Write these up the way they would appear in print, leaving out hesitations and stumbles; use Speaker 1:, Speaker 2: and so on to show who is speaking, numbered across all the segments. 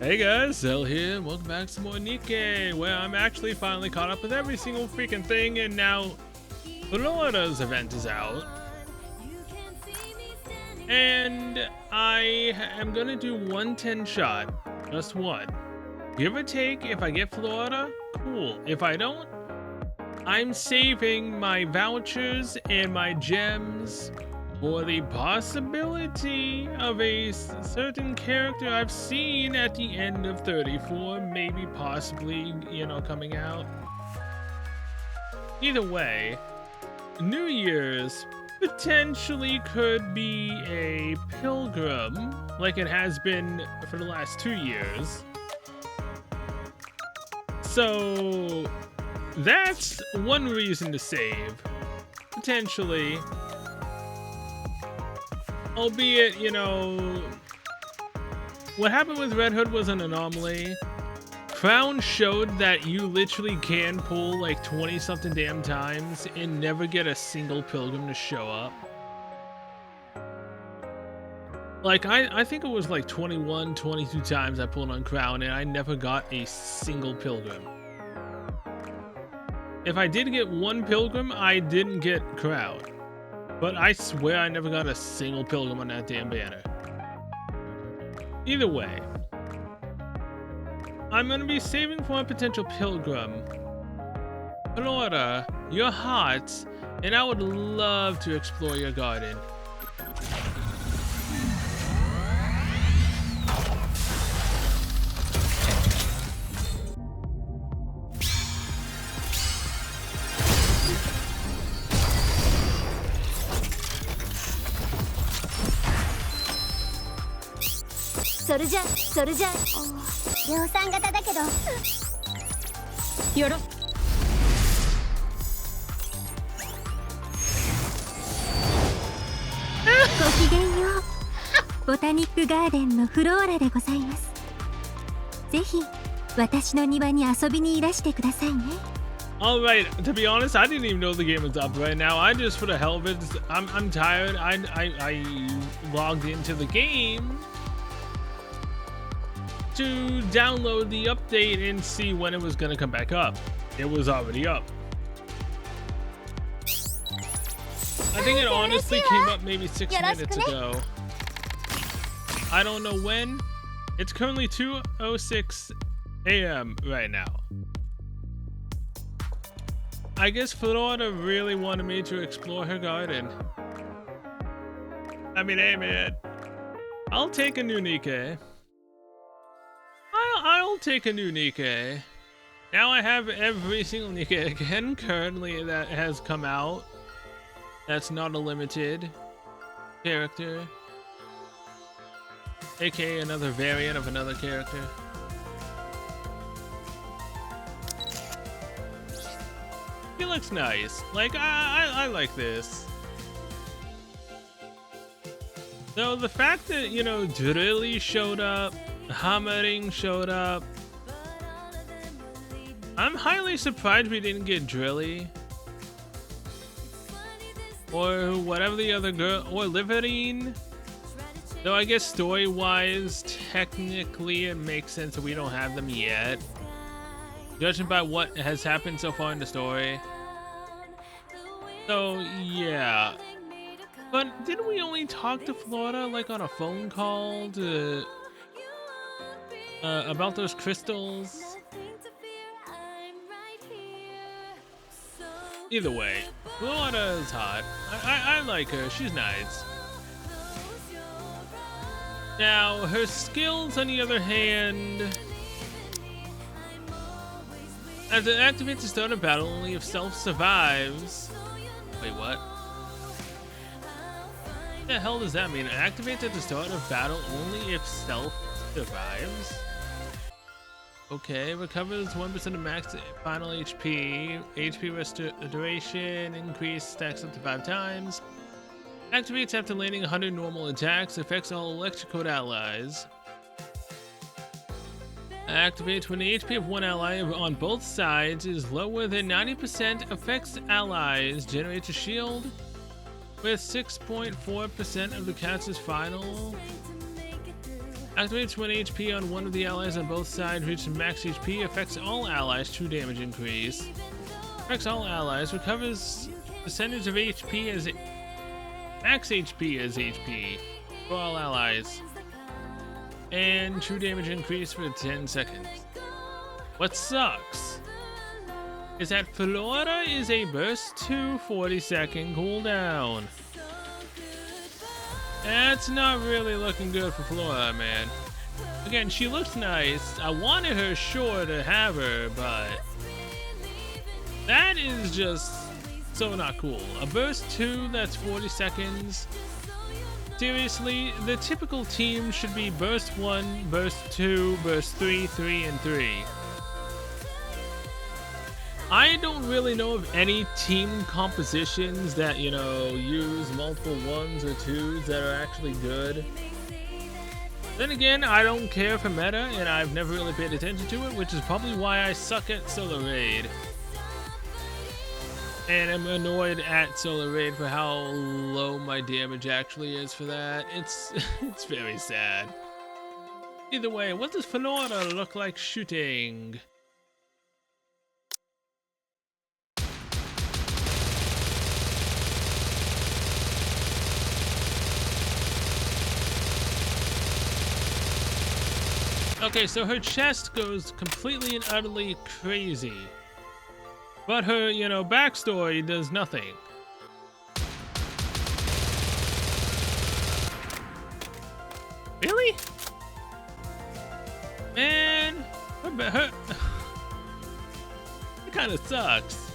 Speaker 1: Hey guys, Zell here, and welcome back to some more Nikke, where I'm actually finally caught up with every single freaking thing, and now Flora's event is out. And I am gonna do 110 shot, just one. Give or take, if I get Flora, cool. If I don't, I'm saving my vouchers and my gems for the possibility of a certain character I've seen at the end of 34, maybe possibly, coming out. Either way, New Year's potentially could be a pilgrim, like it has been for the last 2 years. So that's one reason to save, potentially. Albeit, what happened with Red Hood was an anomaly. Crown showed that you literally can pull like 20 something damn times and never get a single pilgrim to show up. Like, I think it was like 21, 22 times I pulled on Crown and I never got a single pilgrim. If I did get one pilgrim, I didn't get Crown. But I swear I never got a single pilgrim on that damn banner. Either way, I'm gonna be saving for a potential pilgrim. Flora, you're hot, and I would love to explore your garden.
Speaker 2: それじゃ量産型だけどよろごきげんようボタニックガーデンのフローラでございます。ぜひ私の庭に遊びにいらしてくださいね。
Speaker 1: Alright, to be honest, I didn't even know the game was up right now. I just, for the hell of it, I'm tired. I logged into the game to download the update and see when it was gonna come back up. It was already up. I think it honestly came up maybe 6 minutes ago. I don't know when. It's currently 2:06 a.m. right now. I guess Flora really wanted me to explore her garden. I mean, hey man, I'll take a new Nikke. I'll take a new Nikke. Now I have every single Nikke again currently that has come out. That's not a limited character. AKA another variant of another character. He looks nice. Like, I like this. So the fact that, Drilly showed up, Hammering showed up. I'm highly surprised we didn't get Drilly. Or whatever the other girl, or Liverine. Though I guess story-wise, technically it makes sense that we don't have them yet. Judging by what has happened so far in the story. So, yeah. But didn't we only talk to Flora like on a phone call to about those crystals? Either way, Flora is hot. I like her, she's nice. Now, her skills on the other hand, as it activates to start a battle only if Self survives. Wait, what? What the hell does that mean? It activates at the start of battle only if Self survives? Okay, recovers 1% of max final HP. HP restoration increase stacks up to 5 times. Activates after landing 100 normal attacks. Affects all electric allies. Activates when the HP of one ally on both sides is lower than 90%. Affects allies. Generates a shield with 6.4% of the caster's final Activates when HP on one of the allies on both sides reaches max HP. Affects all allies 2 damage increase. Affects all allies. Recovers percentage of HP as max HP as HP for all allies. And 2 damage increase for 10 seconds. What sucks is that Flora is a burst 2 40-second cooldown. That's not really looking good for Flora, man. Again, she looks nice. I wanted her sure to have her, but that is just so not cool. A burst 2 that's 40 seconds. Seriously, the typical team should be burst 1, burst 2, burst 3, 3, and 3. I don't really know of any team compositions that, you know, use multiple 1s or 2s that are actually good. Then again, I don't care for meta, and I've never really paid attention to it, which is probably why I suck at Solar Raid. And I'm annoyed at Solar Raid for how low my damage actually is for that. It's very sad. Either way, what does Flora look like shooting? Okay, so her chest goes completely and utterly crazy. But her, you know, backstory does nothing. Really? Man, it kind of sucks.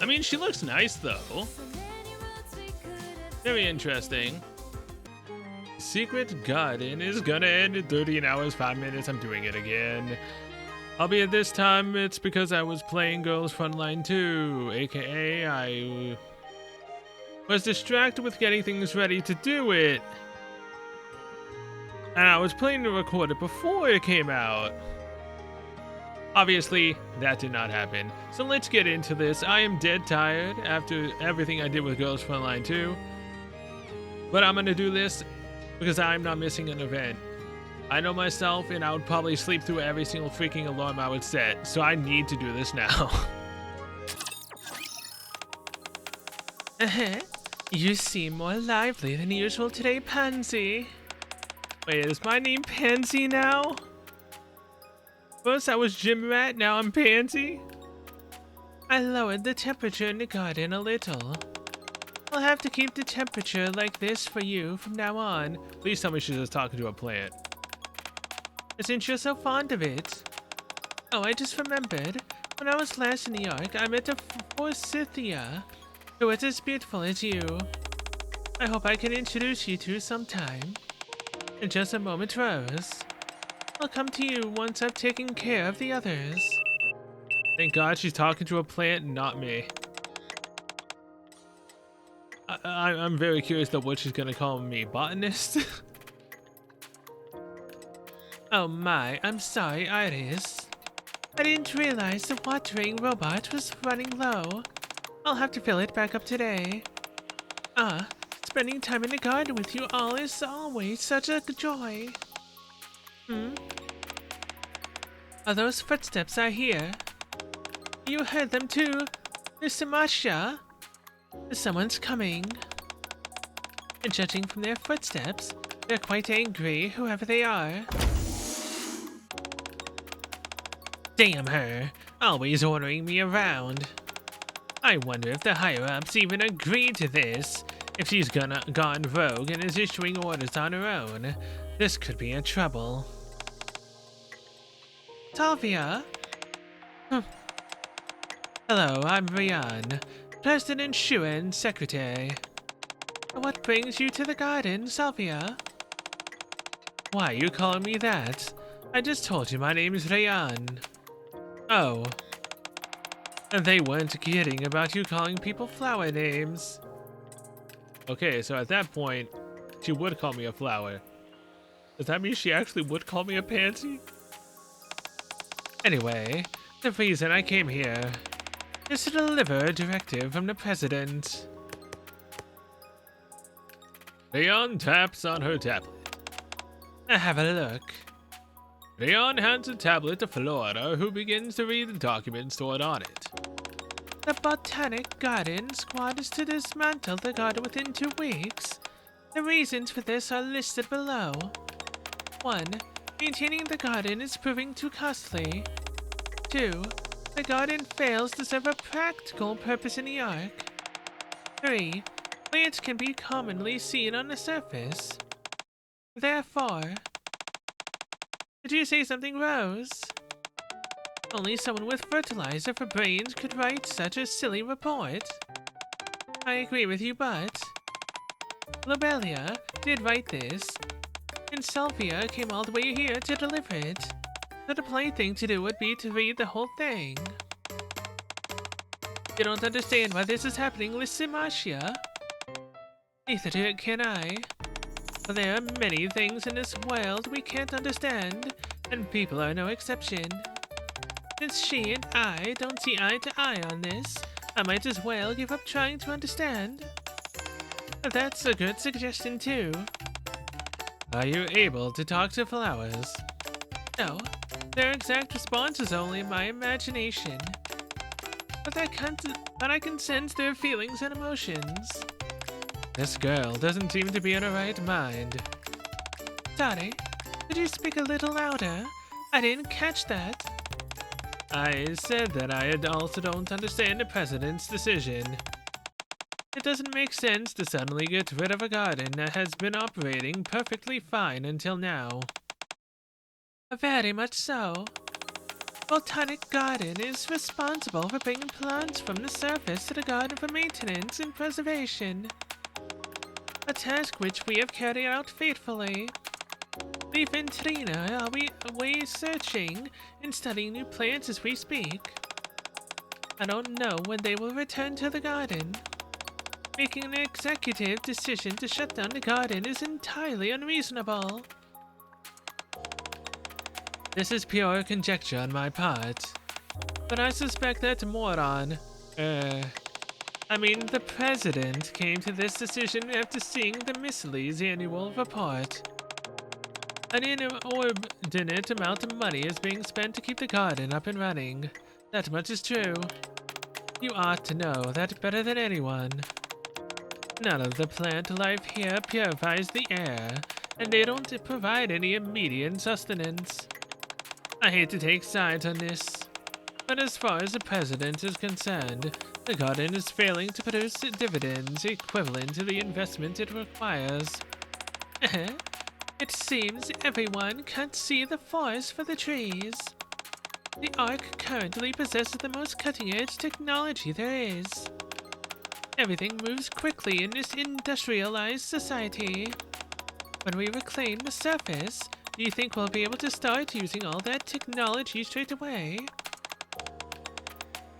Speaker 1: I mean, she looks nice though. Very interesting. Secret Garden is gonna end in 13 hours, 5 minutes. I'm doing it again. Albeit this time it's because I was playing Girls Frontline 2, aka I was distracted with getting things ready to do it. And I was planning to record it before it came out. Obviously, that did not happen. So let's get into this. I am dead tired after everything I did with Girls Frontline 2. But I'm gonna do this because I'm not missing an event. I know myself, and I would probably sleep through every single freaking alarm I would set, so I need to do this now. You seem more lively than usual today, Pansy. Wait, is my name Pansy now? First I was Gym Rat, now I'm Pansy? I lowered the temperature in the garden a little. I'll have to keep the temperature like this for you from now on. Please tell me she's just talking to a plant. Since you're so fond of it. Oh, I just remembered. When I was last in New York, I met a forsythia who was as beautiful as you. I hope I can introduce you to sometime. In just a moment, Rose. I'll come to you once I've taken care of the others. Thank God she's talking to a plant, not me. I'm very curious though what she's gonna call me, botanist? Oh my, I'm sorry, Iris. I didn't realize the watering robot was running low. I'll have to fill it back up today. Spending time in the garden with you all is always such a joy. Are those footsteps I hear? You heard them too, Mr. Masha? Someone's coming. And judging from their footsteps, they're quite angry, whoever they are. Damn her, always ordering me around. I wonder if the higher-ups even agreed to this. If she's gone rogue and is issuing orders on her own, this could be in trouble. Salvia? Hello, I'm Ryan, President Shuen's secretary. What brings you to the garden, Salvia? Why are you calling me that? I just told you my name is Ryan. Oh. And they weren't kidding about you calling people flower names. Okay, so at that point, she would call me a flower. Does that mean she actually would call me a pansy? Anyway, the reason I came here is to deliver a directive from the president. Leon taps on her tablet. Have a look. Leon hands a tablet to Flora, who begins to read the documents stored on it. The Botanic Garden Squad is to dismantle the garden within 2 weeks. The reasons for this are listed below. 1. Maintaining the garden is proving too costly. 2. The garden fails to serve a practical purpose in the Ark. 3. Plants can be commonly seen on the surface. Therefore... Did you say something, Rose? Only someone with fertilizer for brains could write such a silly report. I agree with you, but... Lobelia did write this, and Sylvia came all the way here to deliver it. So the polite thing to do would be to read the whole thing. You don't understand why this is happening, Lysimachia? Neither can I. But there are many things in this world we can't understand, and people are no exception. Since she and I don't see eye to eye on this, I might as well give up trying to understand. That's a good suggestion too. Are you able to talk to flowers? No, their exact response is only my imagination. But I can sense their feelings and emotions. This girl doesn't seem to be in her right mind. Sorry, could you speak a little louder? I didn't catch that. I said that I also don't understand the president's decision. It doesn't make sense to suddenly get rid of a garden that has been operating perfectly fine until now. Very much so. Botanic Garden is responsible for bringing plants from the surface to the garden for maintenance and preservation. A task which we have carried out faithfully. Leaf and Trina are away searching and studying new plants as we speak. I don't know when they will return to the garden. Making an executive decision to shut down the garden is entirely unreasonable. This is pure conjecture on my part, but I suspect that moron, the president came to this decision after seeing the Missley's annual report. An inordinate amount of money is being spent to keep the garden up and running. That much is true. You ought to know that better than anyone. None of the plant life here purifies the air, and they don't provide any immediate sustenance. I hate to take sides on this, but as far as the president is concerned, the garden is failing to produce dividends equivalent to the investment it requires. It seems everyone can't see the forest for the trees. The Ark currently possesses the most cutting-edge technology there is. Everything moves quickly in this industrialized society. When we reclaim the surface, do you think we'll be able to start using all that technology straight away?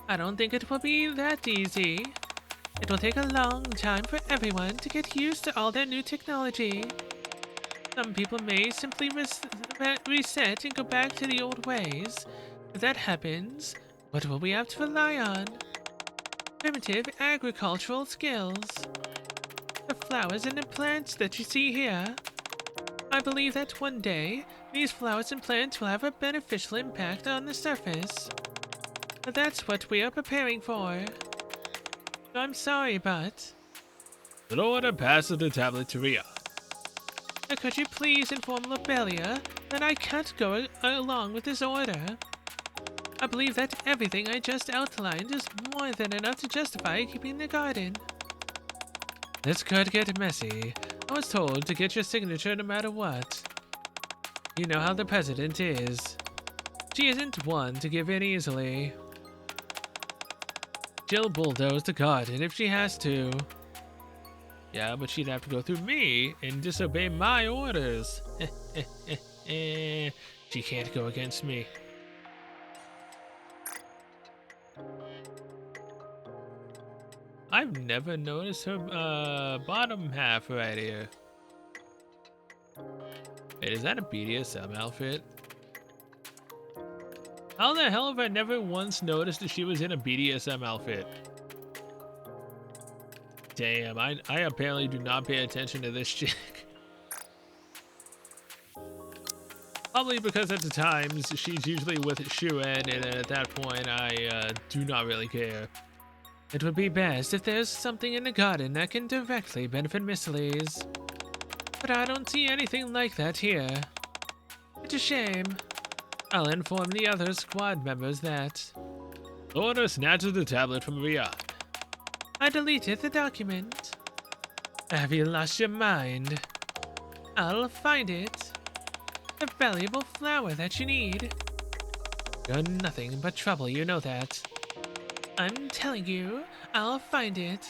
Speaker 1: I don't think it will be that easy. It will take a long time for everyone to get used to all that new technology. Some people may simply reset and go back to the old ways. If that happens, what will we have to rely on? Primitive agricultural skills. The flowers and the plants that you see here. I believe that one day, these flowers and plants will have a beneficial impact on the surface. But that's what we are preparing for. I'm sorry, but... Flora passes the tablet to Ria. Could you please inform Lobelia that I can't go along with this order? I believe that everything I just outlined is more than enough to justify keeping the garden. This could get messy. I was told to get your signature no matter what. You know how the president is. She isn't one to give in easily. She'll bulldoze the garden if she has to. Yeah, but she'd have to go through me and disobey my orders. She can't go against me. I've never noticed her bottom half right here. Wait, is that a BDSM outfit? How the hell have I never once noticed that she was in a BDSM outfit? Damn, I apparently do not pay attention to this chick. Probably because at the times she's usually with Shuen, and at that point I do not really care. It would be best if there's something in the garden that can directly benefit Miss Lee's. But I don't see anything like that here. It's a shame. I'll inform the other squad members that. Flora snatches the tablet from Riyadh. I deleted the document. Have you lost your mind? I'll find it. The valuable flower that you need. You're nothing but trouble, you know that. I'm telling you, I'll find it.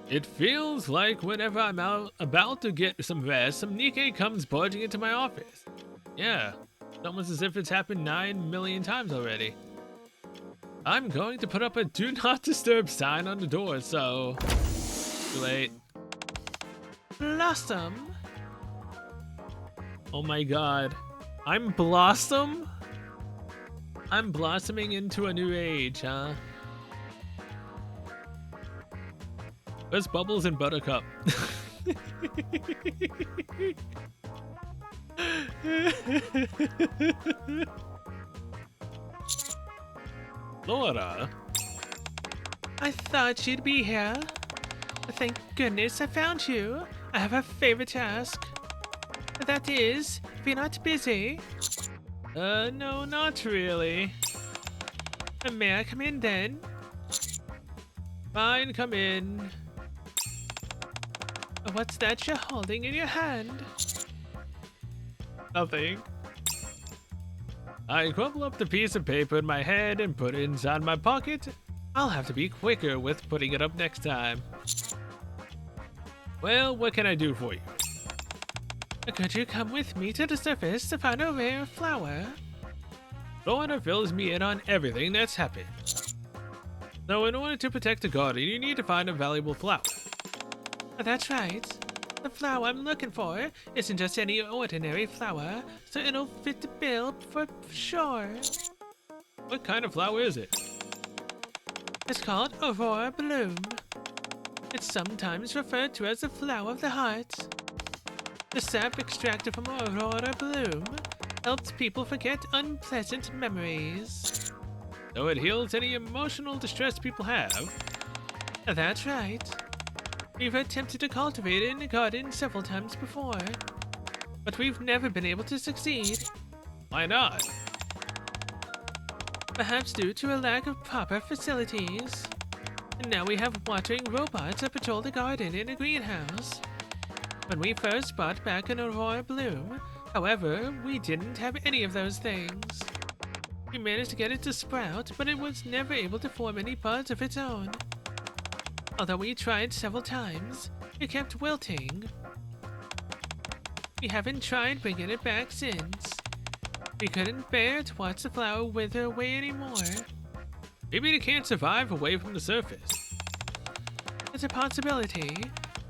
Speaker 1: It feels like whenever I'm about to get some rest, some Nikke comes barging into my office. Yeah, it's almost as if it's happened 9 million times already. I'm going to put up a do not disturb sign on the door, so... Too late. Blossom? Oh my god. I'm Blossom? I'm blossoming into a new age, huh? Where's Bubbles and Buttercup? Flora? I thought you'd be here. Thank goodness I found you. I have a favor to ask. That is, if you're not busy. No, not really. May I come in then? Fine, come in. What's that you're holding in your hand? Nothing. I crumple up the piece of paper in my hand and put it inside my pocket. I'll have to be quicker with putting it up next time. Well, what can I do for you? Could you come with me to the surface to find a rare flower? Flora fills me in on everything that's happened. So in order to protect the garden, you need to find a valuable flower. That's right. The flower I'm looking for isn't just any ordinary flower, so it'll fit the bill for sure. What kind of flower is it? It's called Aurora Bloom. It's sometimes referred to as the flower of the heart. The sap extracted from Aurora Bloom helps people forget unpleasant memories. So it heals any emotional distress people have? That's right. We've attempted to cultivate it in the garden several times before, but we've never been able to succeed. Why not? Perhaps due to a lack of proper facilities. And now we have watering robots that patrol the garden in a greenhouse. When we first brought back an Aurora Bloom, however, we didn't have any of those things. We managed to get it to sprout, but it was never able to form any buds of its own. Although we tried several times, it kept wilting. We haven't tried bringing it back since. We couldn't bear to watch the flower wither away anymore. Maybe it can't survive away from the surface. It's a possibility.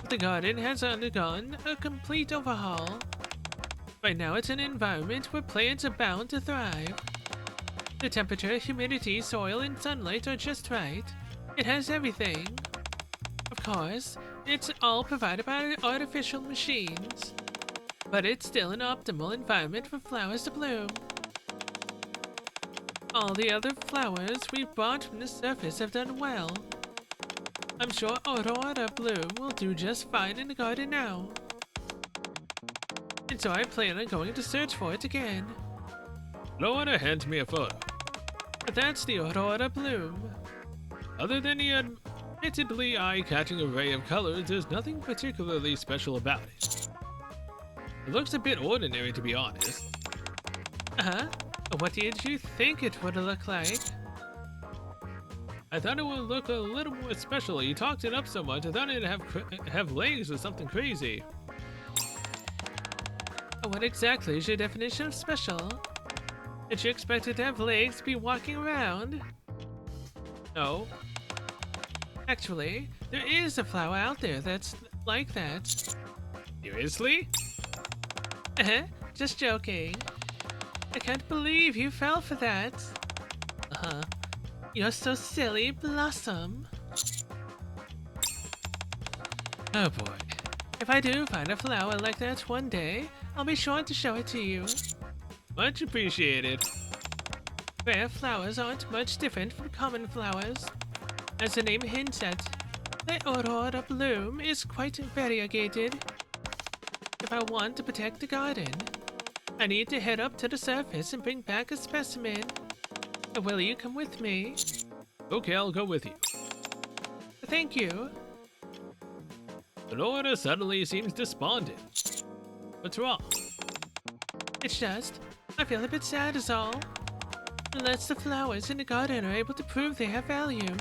Speaker 1: The garden has undergone a complete overhaul. Right now it's an environment where plants are bound to thrive. The temperature, humidity, soil, and sunlight are just right. It has everything. Of course, it's all provided by artificial machines. But it's still an optimal environment for flowers to bloom. All the other flowers we've brought from the surface have done well. I'm sure Aurora Bloom will do just fine in the garden now. And so I plan on going to search for it again. Flora hands me a photo. But that's the Aurora Bloom. Other than the admittedly eye-catching array of colors, there's nothing particularly special about it. It looks a bit ordinary, to be honest. Uh-huh. What did you think it would look like? I thought it would look a little more special. You talked it up so much, I thought it'd have legs or something crazy. What exactly is your definition of special? Did you expect it to have legs to be walking around? No. Actually, there is a flower out there that's like that. Seriously? Just joking. I can't believe you fell for that. Uh-huh. You're so silly, Blossom. Oh boy. If I do find a flower like that one day, I'll be sure to show it to you. Much appreciated. Rare flowers aren't much different from common flowers. As the name hints at, their aurora bloom is quite variegated. If I want to protect the garden, I need to head up to the surface and bring back a specimen. Will you come with me? Okay, I'll go with you. Thank you. Flora suddenly seems despondent. What's wrong? It's just, I feel a bit sad is all. Unless the flowers in the garden are able to prove they have value,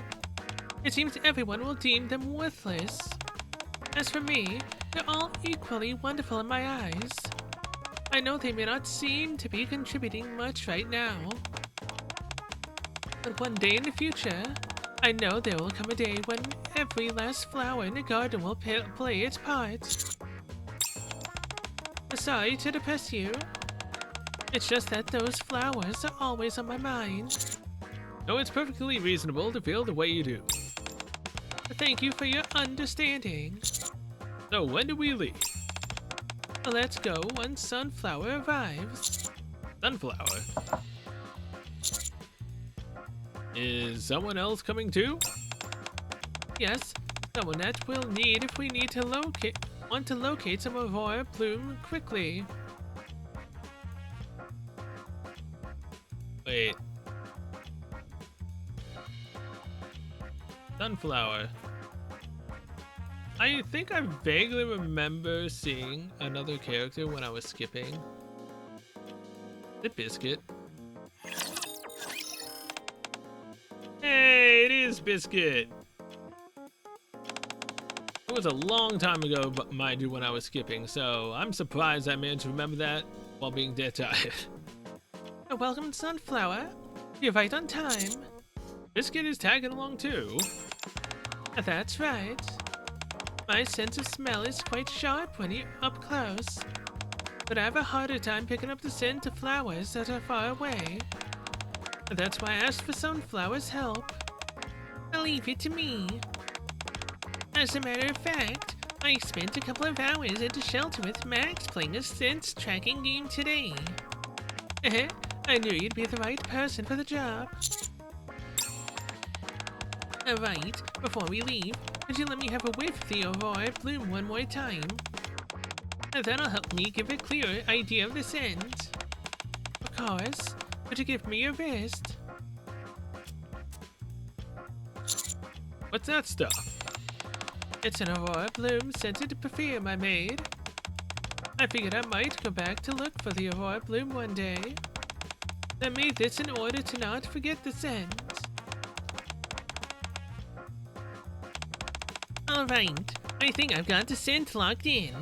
Speaker 1: it seems everyone will deem them worthless. As for me, they're all equally wonderful in my eyes. I know they may not seem to be contributing much right now, but one day in the future, I know there will come a day when every last flower in the garden will play its part. Sorry to depress you. It's just that those flowers are always on my mind. No, it's perfectly reasonable to feel the way you do. Thank you for your understanding. So when do we leave? Let's go once Sunflower arrives. Sunflower? Is someone else coming too? Yes, someone that we'll need if we need to want to locate some aurora bloom quickly. Wait. Sunflower. I think I vaguely remember seeing another character when I was skipping. The Biscuit. Hey, it is Biscuit! It was a long time ago, mind you, when I was skipping, so I'm surprised I managed to remember that while being dead tired. Welcome, Sunflower. You're right on time. Biscuit is tagging along too. That's right. My sense of smell is quite sharp when you're up close, but I have a harder time picking up the scent of flowers that are far away. That's why I asked for Sunflower's help. I'll leave it to me. As a matter of fact, I spent a couple of hours at the shelter with Max playing a scent tracking game today. I knew you'd be the right person for the job. Alright, before we leave, could you let me have a whiff of the aurora bloom one more time? That'll help me give a clearer idea of the scent. Of course, could you give me your wrist? What's that stuff? It's an aurora bloom scented perfume I made. I figured I might go back to look for the aurora bloom one day. I made this in order to not forget the scent. Alright, I think I've got the scent locked in.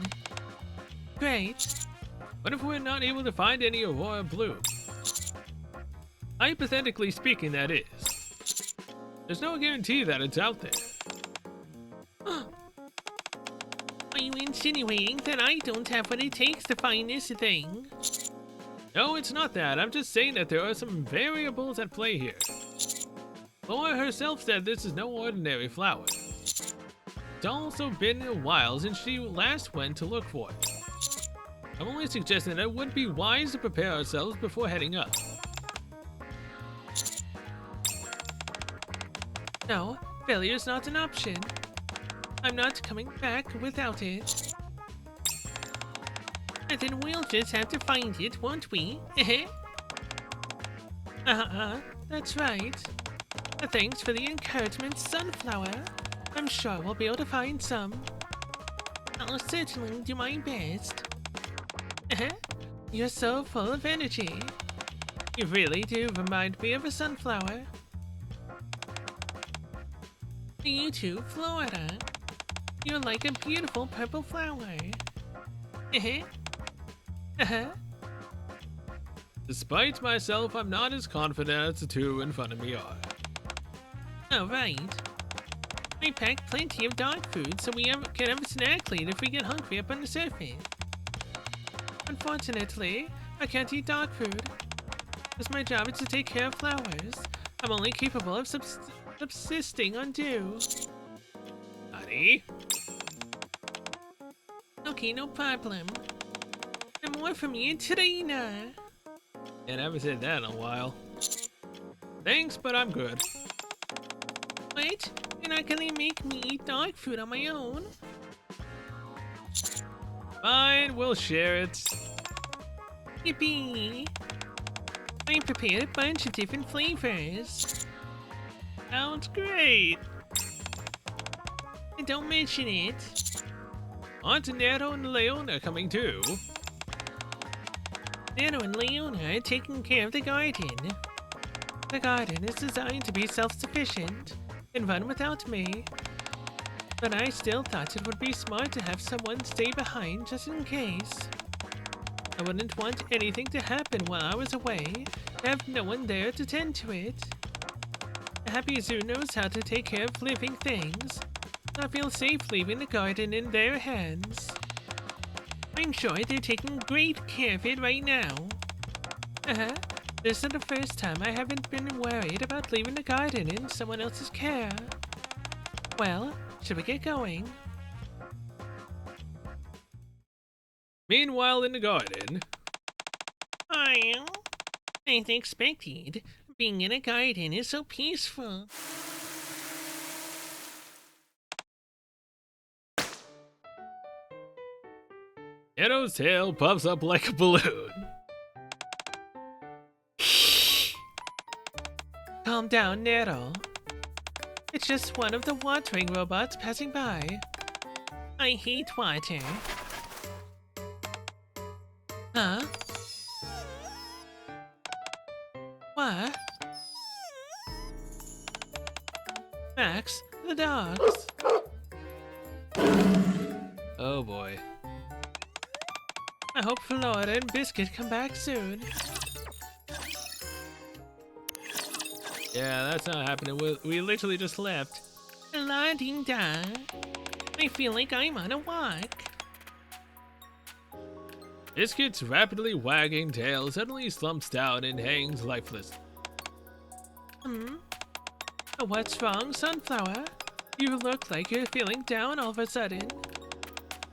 Speaker 1: Great. What if we're not able to find any aurora bloom? Hypothetically speaking, that is. There's no guarantee that it's out there. Are you insinuating that I don't have what it takes to find this thing? No, it's not that. I'm just saying that there are some variables at play here. Flora herself said this is no ordinary flower. It's also been a while since she last went to look for it. I'm only suggesting that it would be wise to prepare ourselves before heading up. No, failure's not an option. I'm not coming back without it. And then we'll just have to find it, won't we? That's right. Thanks for the encouragement, Sunflower. I'm sure we'll be able to find some. I'll certainly do my best. You're so full of energy. You really do remind me of a sunflower. You too, Flora. You're like a beautiful purple flower. Despite myself, I'm not as confident as the two in front of me are. Alright. I packed plenty of dog food so we can have a snack later if we get hungry up on the surface. Unfortunately, I can't eat dog food. As my job is to take care of flowers, I'm only capable of subsisting on dew. Honey? Okay, no problem. I'm more from you, trainer. I haven't said that in a while. Thanks, but I'm good. What? You're not gonna make me eat dog food on my own? Fine, we'll share it. Yippee! I prepared a bunch of different flavors. Sounds great. And don't mention it. Aunt Nero and Leona are coming too. Nero and Leona are taking care of the garden. The garden is designed to be self-sufficient and run without me. But I still thought it would be smart to have someone stay behind just in case. I wouldn't want anything to happen while I was away, have no one there to tend to it. A happy zoo knows how to take care of living things. I feel safe leaving the garden in their hands. I'm sure they're taking great care of it right now. This is the first time I haven't been worried about leaving the garden in someone else's care. Well, should we get going? Meanwhile in the garden. Oh, as expected. Being in a garden is so peaceful. Nero's tail puffs up like a balloon. Calm down, Nero. It's just one of the watering robots passing by. I hate water. Huh? What? Max, the dogs. Oh boy. I hope Flora and Biscuit come back soon. Yeah, that's not happening. We literally just left. La-ding-da. I feel like I'm on a walk. Biscuit's rapidly wagging tail suddenly slumps down and hangs lifeless. What's wrong, Sunflower? You look like you're feeling down all of a sudden.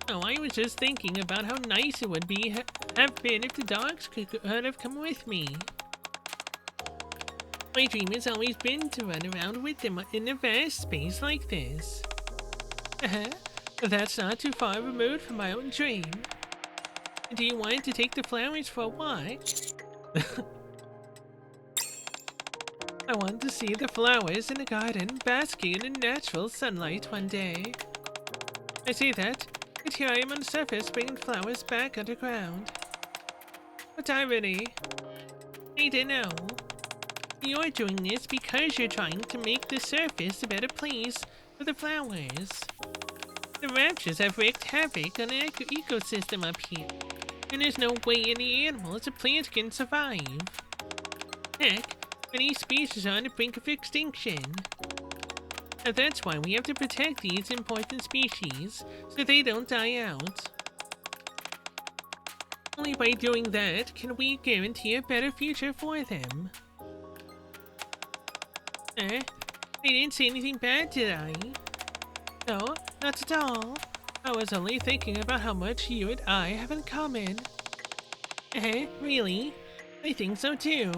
Speaker 1: Oh, I was just thinking about how nice it would be have been if the dogs could have come with me. My dream has always been to run around with them in a vast space like this. That's not too far removed from my own dream. Do you want to take the flowers for a walk? I want to see the flowers in the garden basking in natural sunlight one day. I see that, but here I am on the surface bringing flowers back underground. What irony. I don't know. You're doing this because you're trying to make the surface a better place for the flowers. The raptures have wreaked havoc on the ecosystem up here, and there's no way any animals or plants can survive. Heck, many species are on the brink of extinction. And that's why we have to protect these important species, so they don't die out. Only by doing that can we guarantee a better future for them. I didn't say anything bad, did I? No, not at all. I was only thinking about how much you and I have in common. Really? I think so too.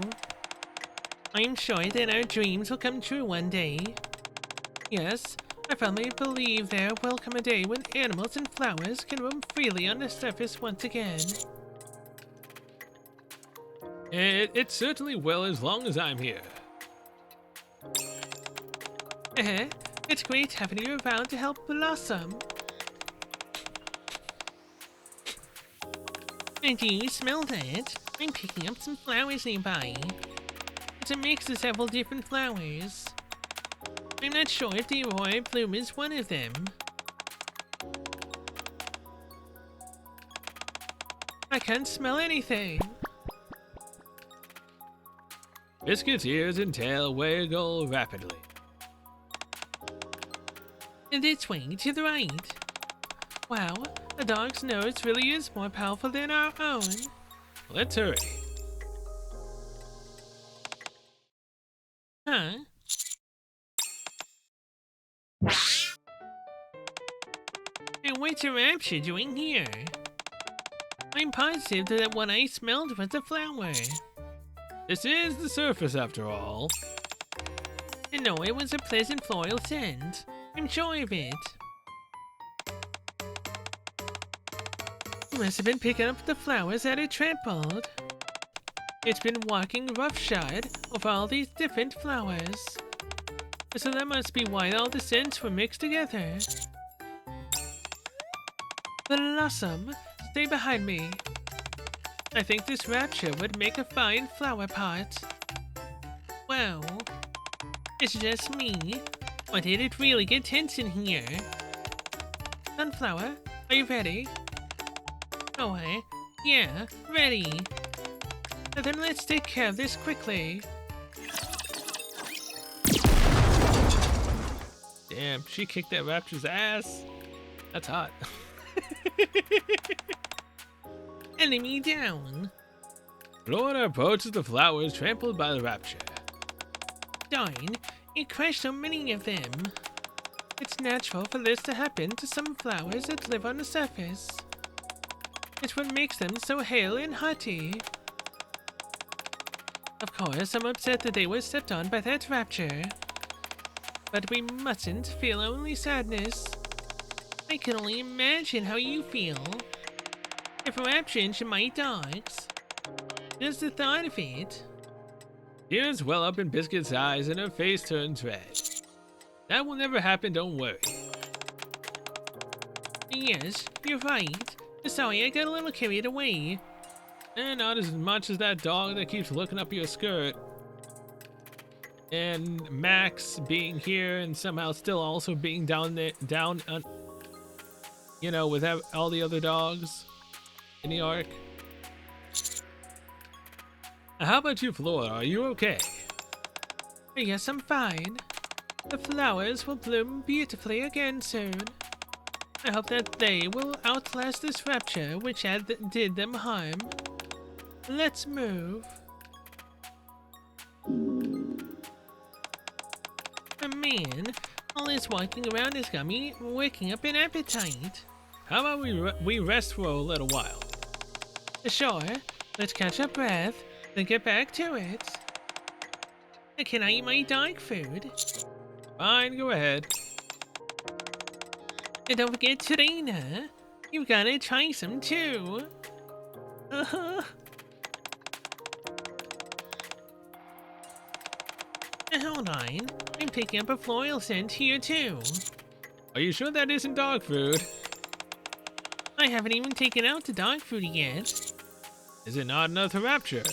Speaker 1: I'm sure that our dreams will come true one day. Yes, I firmly believe there will come a day when animals and flowers can roam freely on the surface once again. It certainly will as long as I'm here. It's great having you around to help blossom. And do you smell that? I'm picking up some flowers nearby. It's a mix of several different flowers. I'm not sure if the Aurora Bloom is one of them. I can't smell anything. Biscuit's ears and tail wiggle rapidly. This way, to the right. Wow, a dog's nose really is more powerful than our own. Let's hurry. Huh? And what's a rapture doing here? I'm positive that what I smelled was a flower. This is the surface after all. And no, it was a pleasant floral scent. I'm sure of it. You must have been picking up the flowers that it trampled. It's been walking roughshod over all these different flowers. So that must be why all the scents were mixed together. Blossom, stay behind me. I think this rapture would make a fine flower pot. Well, it's just me. Or did it really get tense in here? Sunflower, are you ready? Oh, yeah, ready. So then let's take care of this quickly. Damn, she kicked that rapture's ass. That's hot. Enemy down. Flora approaches the flowers trampled by the rapture. Darn, it crushed so many of them. It's natural for this to happen to some flowers that live on the surface. It's what makes them so hale and hearty. Of course, I'm upset that they were stepped on by that rapture. But we mustn't feel only sadness. I can only imagine how you feel. If a rapture into my dogs. Just the thought of it. Tears well up in Biscuit's eyes and her face turns red. That will never happen, don't worry. Yes, you're right. Sorry, I got a little carried away. And not as much as that dog that keeps looking up your skirt. And Max being here and somehow still also being down there, you know, with all the other dogs in the ark. How about you, Flora? Are you okay? Yes, I'm fine. The flowers will bloom beautifully again soon. I hope that they will outlast this rapture which did them harm. Let's move. A man, all this walking around has got me waking up an appetite. How about we rest for a little while? Sure, let's catch our breath, then get back to it. Can I eat my dog food? Fine, go ahead. And don't forget Serena. You gotta try some too. Hold on, I'm picking up a floral scent here too. Are you sure that isn't dog food? I haven't even taken out the dog food yet. Is it not enough to rapture?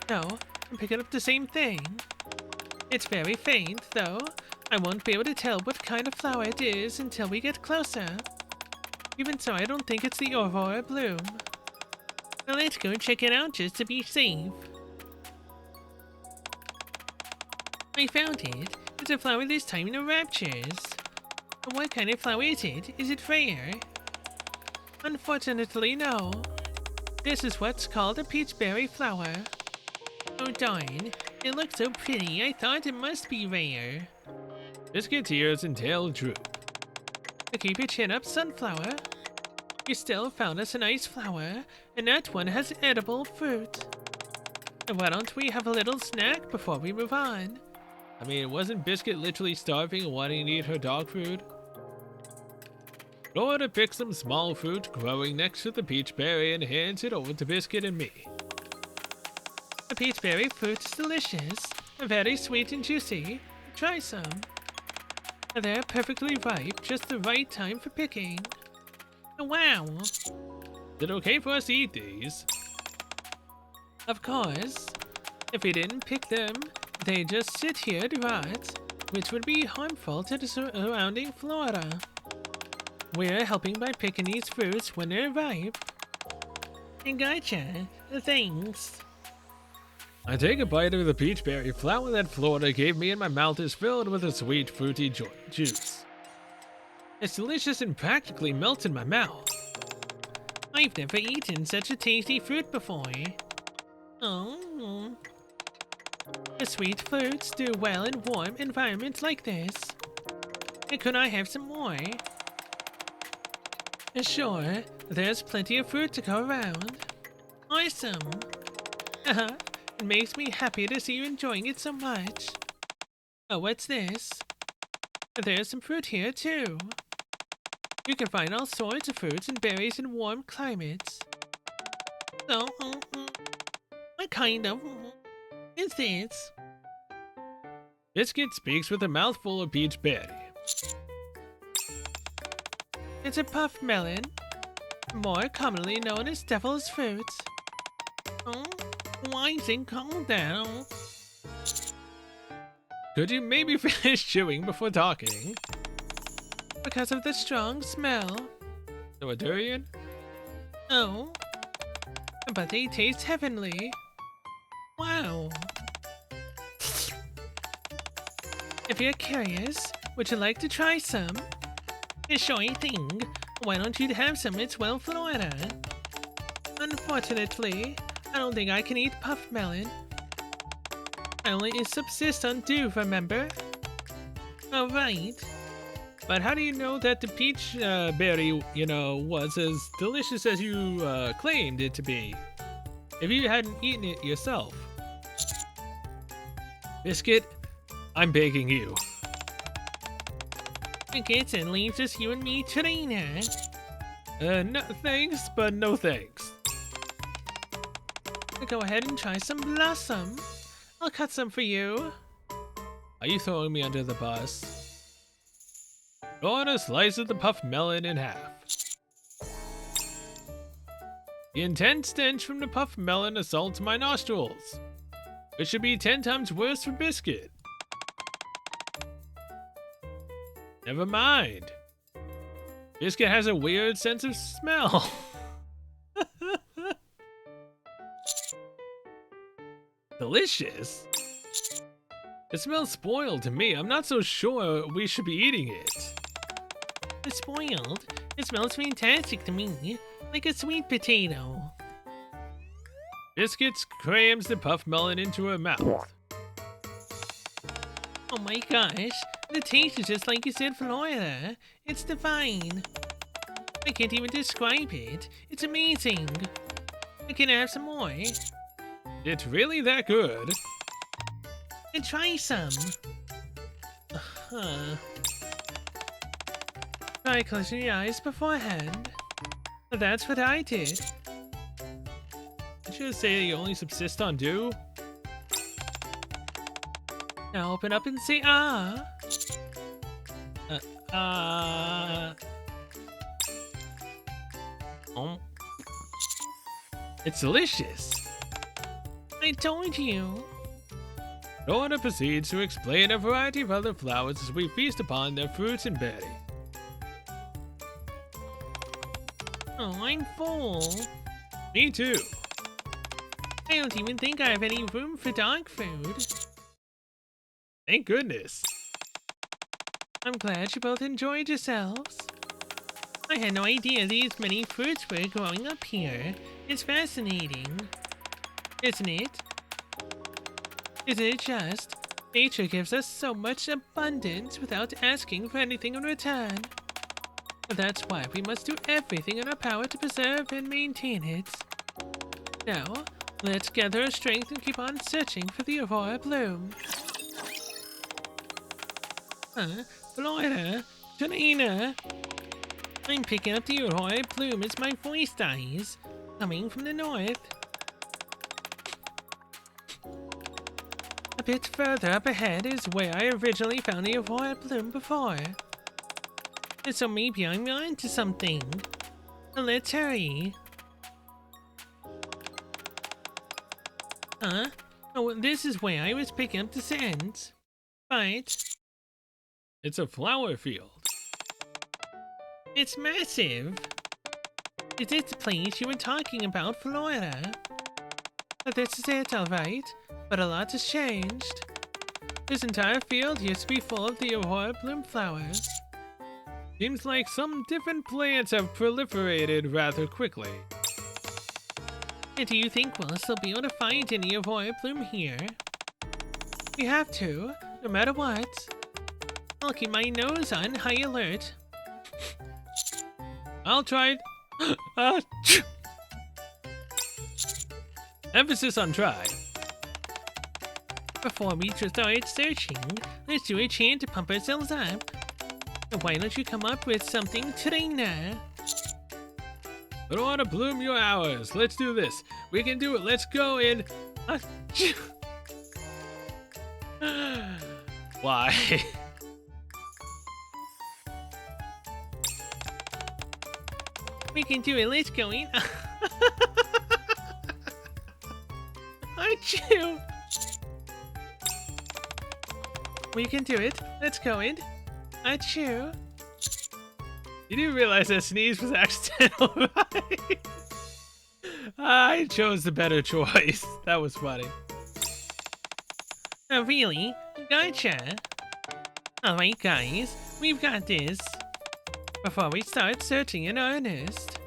Speaker 1: No, I'm picking up the same thing. It's very faint, though. I won't be able to tell what kind of flower it is until we get closer. Even so, I don't think it's the Aurora Bloom. Now let's go check it out just to be safe. I found it. It's a flower this time in the raptures. What kind of flower is it? Is it rare? Unfortunately, no. This is what's called a peachberry flower. Oh darn, it looks so pretty, I thought it must be rare. Biscuit's ears and tail droop. Keep your chin up, Sunflower. You still found us a nice flower, and that one has edible fruit. Why don't we have a little snack before we move on? I mean, wasn't Biscuit literally starving and wanting to eat her dog food? Flora picks some small fruit growing next to the peach berry and hands it over to Biscuit and me. The peach berry fruit is delicious, very sweet and juicy. Try some. They're perfectly ripe, just the right time for picking. Wow! Is it okay for us to eat these? Of course. If we didn't pick them, they just sit here to rot, which would be harmful to the surrounding flora. We're helping by picking these fruits when they're ripe. Gotcha. Thanks. I take a bite of the peach berry flower that Flora gave me and my mouth is filled with a sweet fruity juice. It's delicious and practically melts in my mouth. I've never eaten such a tasty fruit before. Oh. The sweet fruits do well in warm environments like this. And could I have some more? Sure, there's plenty of fruit to go around. Awesome. It makes me happy to see you enjoying it so much. Oh, what's this? There's some fruit here, too. You can find all sorts of fruits and berries in warm climates. So, what kind of is this? Biscuit speaks with a mouthful of peach berry. It's a puff melon, more commonly known as devil's fruit. Oh, why is it called that? Could you maybe finish chewing before talking? Because of the strong smell. So a durian? Oh, but they taste heavenly. Wow. If you're curious, would you like to try some? Sure thing. Why don't you have some? It's well, Flora. Unfortunately, I don't think I can eat puff melon. I only subsist on dew, remember? Oh, right. But how do you know that the peach berry, was as delicious as you claimed it to be? If you hadn't eaten it yourself. Biscuit, I'm begging you. I guess it leaves us you and me today, no thanks, but no thanks. Go ahead and try some blossom. I'll cut some for you. Are you throwing me under the bus? Go on a slice of the puff melon in half. The intense stench from the puff melon assaults my nostrils. It should be 10 times worse for Biscuit. Never mind. Biscuit has a weird sense of smell. Delicious? It smells spoiled to me. I'm not so sure we should be eating it. It's spoiled? It smells fantastic to me. Like a sweet potato. Biscuits crams the puff melon into her mouth. Oh my gosh. The taste is just like you said, Flora. It's divine. I can't even describe it. It's amazing. Can I have some more? It's really that good. And try some. Try closing your eyes beforehand. That's what I did. Did you say you only subsist on dew? Now open up and say ah. It's delicious. I told you. Flora proceeds to explain a variety of other flowers as we feast upon their fruits and berries. Oh, I'm full. Me too. I don't even think I have any room for dog food. Thank goodness. I'm glad you both enjoyed yourselves. I had no idea these many fruits were growing up here. It's fascinating. Isn't it? Isn't it just? Nature gives us so much abundance without asking for anything in return. That's why we must do everything in our power to preserve and maintain it. Now, let's gather our strength and keep on searching for the Aurora Bloom. Flora, Janina. I'm picking up the Aurora Bloom as my voice dies, coming from the north. A bit further up ahead is where I originally found the Aurora Bloom before. So maybe I'm onto something. Let's hurry. Oh, this is where I was picking up the scent. But it's a flower field. It's massive. Is it the place you were talking about, Flora? This is it, alright. But a lot has changed. This entire field used to be full of the Aurora Bloom flowers. Seems like some different plants have proliferated rather quickly. And do you think we'll still be able to find any Aurora Bloom here? We have to, no matter what. I'll keep my nose on high alert. I'll try it. Emphasis on try.
Speaker 3: Before we start searching, let's do a chant to pump ourselves up. Why don't you come up with something today now?
Speaker 1: I don't want to bloom your hours. Let's do this. We can do it. Let's go in. Why?
Speaker 3: We can do it. Let's go in. Achoo! We can do it. Let's go in. Achoo!
Speaker 1: You didn't realize that sneeze was accidental, right? I chose the better choice. That was funny.
Speaker 3: Oh, really? Gotcha. Alright, guys. We've got this. Before we start searching in earnest,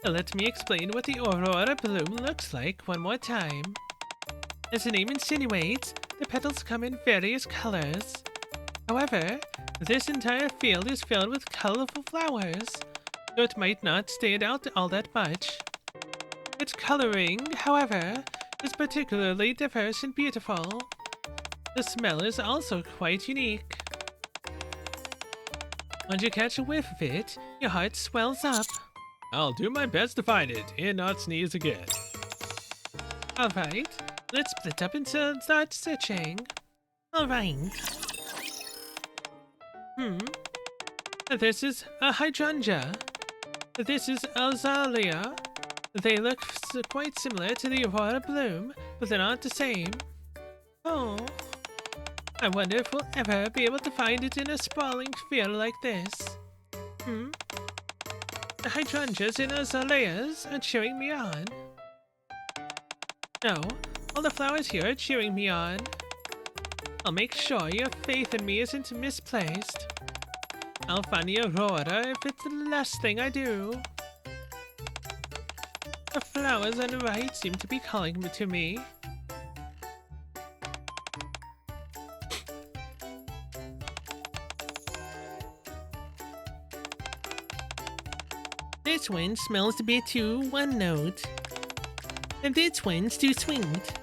Speaker 3: let me explain what the Aurora Bloom looks like one more time. As the name insinuates, the petals come in various colors. However, this entire field is filled with colorful flowers, so it might not stand out all that much. Its coloring, however, is particularly diverse and beautiful. The smell is also quite unique. Once you catch a whiff of it, your heart swells up.
Speaker 1: I'll do my best to find it and not sneeze again.
Speaker 3: Alright, let's split up and start searching. Alright. This is a hydrangea. This is azalea. They look quite similar to the Aurora Bloom, but they're not the same. Oh. I wonder if we'll ever be able to find it in a sprawling field like this. The hydrangeas and azaleas are cheering me on. No, all the flowers here are cheering me on. I'll make sure your faith in me isn't misplaced. I'll find the Aurora if it's the last thing I do. The flowers on the right seem to be calling to me. This one smells a bit too one note. And this one's too sweet.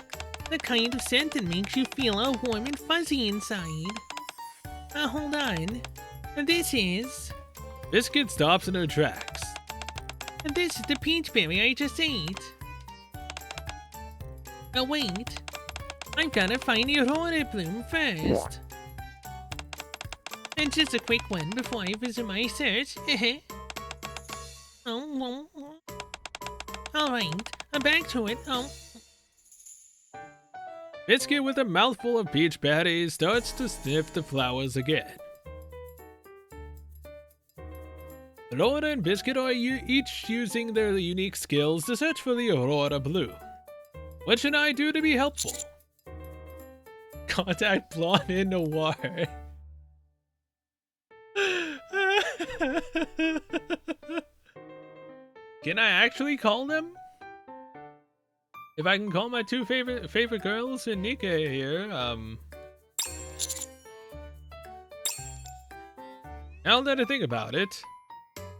Speaker 3: The kind of scent that makes you feel all warm and fuzzy inside. Hold on. And this is...
Speaker 1: Biscuit stops in her tracks.
Speaker 3: And this is the peach berry I just ate. Oh wait. I've gotta find the Aurora Bloom first. And just a quick one before I resume my search. Alright, I'm back to it.
Speaker 1: Biscuit, with a mouthful of peach berries, starts to sniff the flowers again. Flora and Biscuit are each using their unique skills to search for the Aurora Bloom. What should I do to be helpful? Contact Blonde in Noir. Can I actually call them? If I can call my two favorite girls in Nikke here, now that I think about it,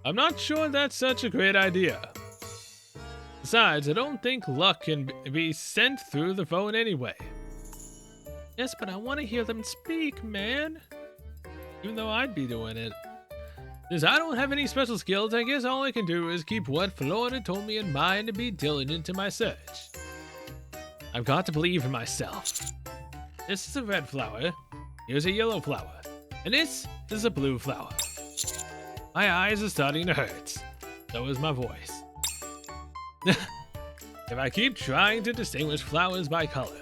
Speaker 1: I'm not sure that's such a great idea. Besides, I don't think luck can be sent through the phone anyway.
Speaker 3: Yes, but I want to hear them speak, man.
Speaker 1: Even though I'd be doing it. Since I don't have any special skills, I guess all I can do is keep what Flora told me in mind and be diligent in my search. I've got to believe in myself. This is a red flower. Here's a yellow flower. And this is a blue flower. My eyes are starting to hurt. So is my voice. If I keep trying to distinguish flowers by color,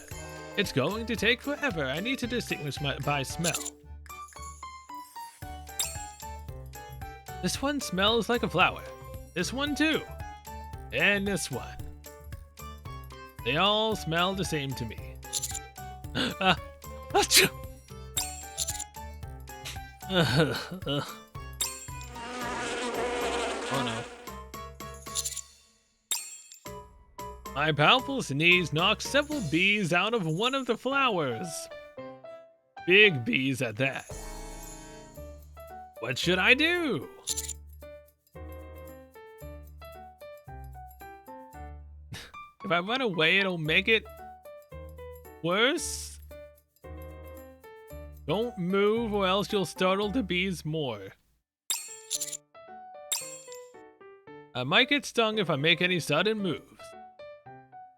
Speaker 1: it's going to take forever. I need to distinguish by smell. This one smells like a flower. This one too. And this one. They all smell the same to me. Achoo! Oh no. My powerful sneeze knocked several bees out of one of the flowers. Big bees at that. What should I do? If I run away, it'll make it worse. Don't move or else you'll startle the bees more. I might get stung if I make any sudden moves.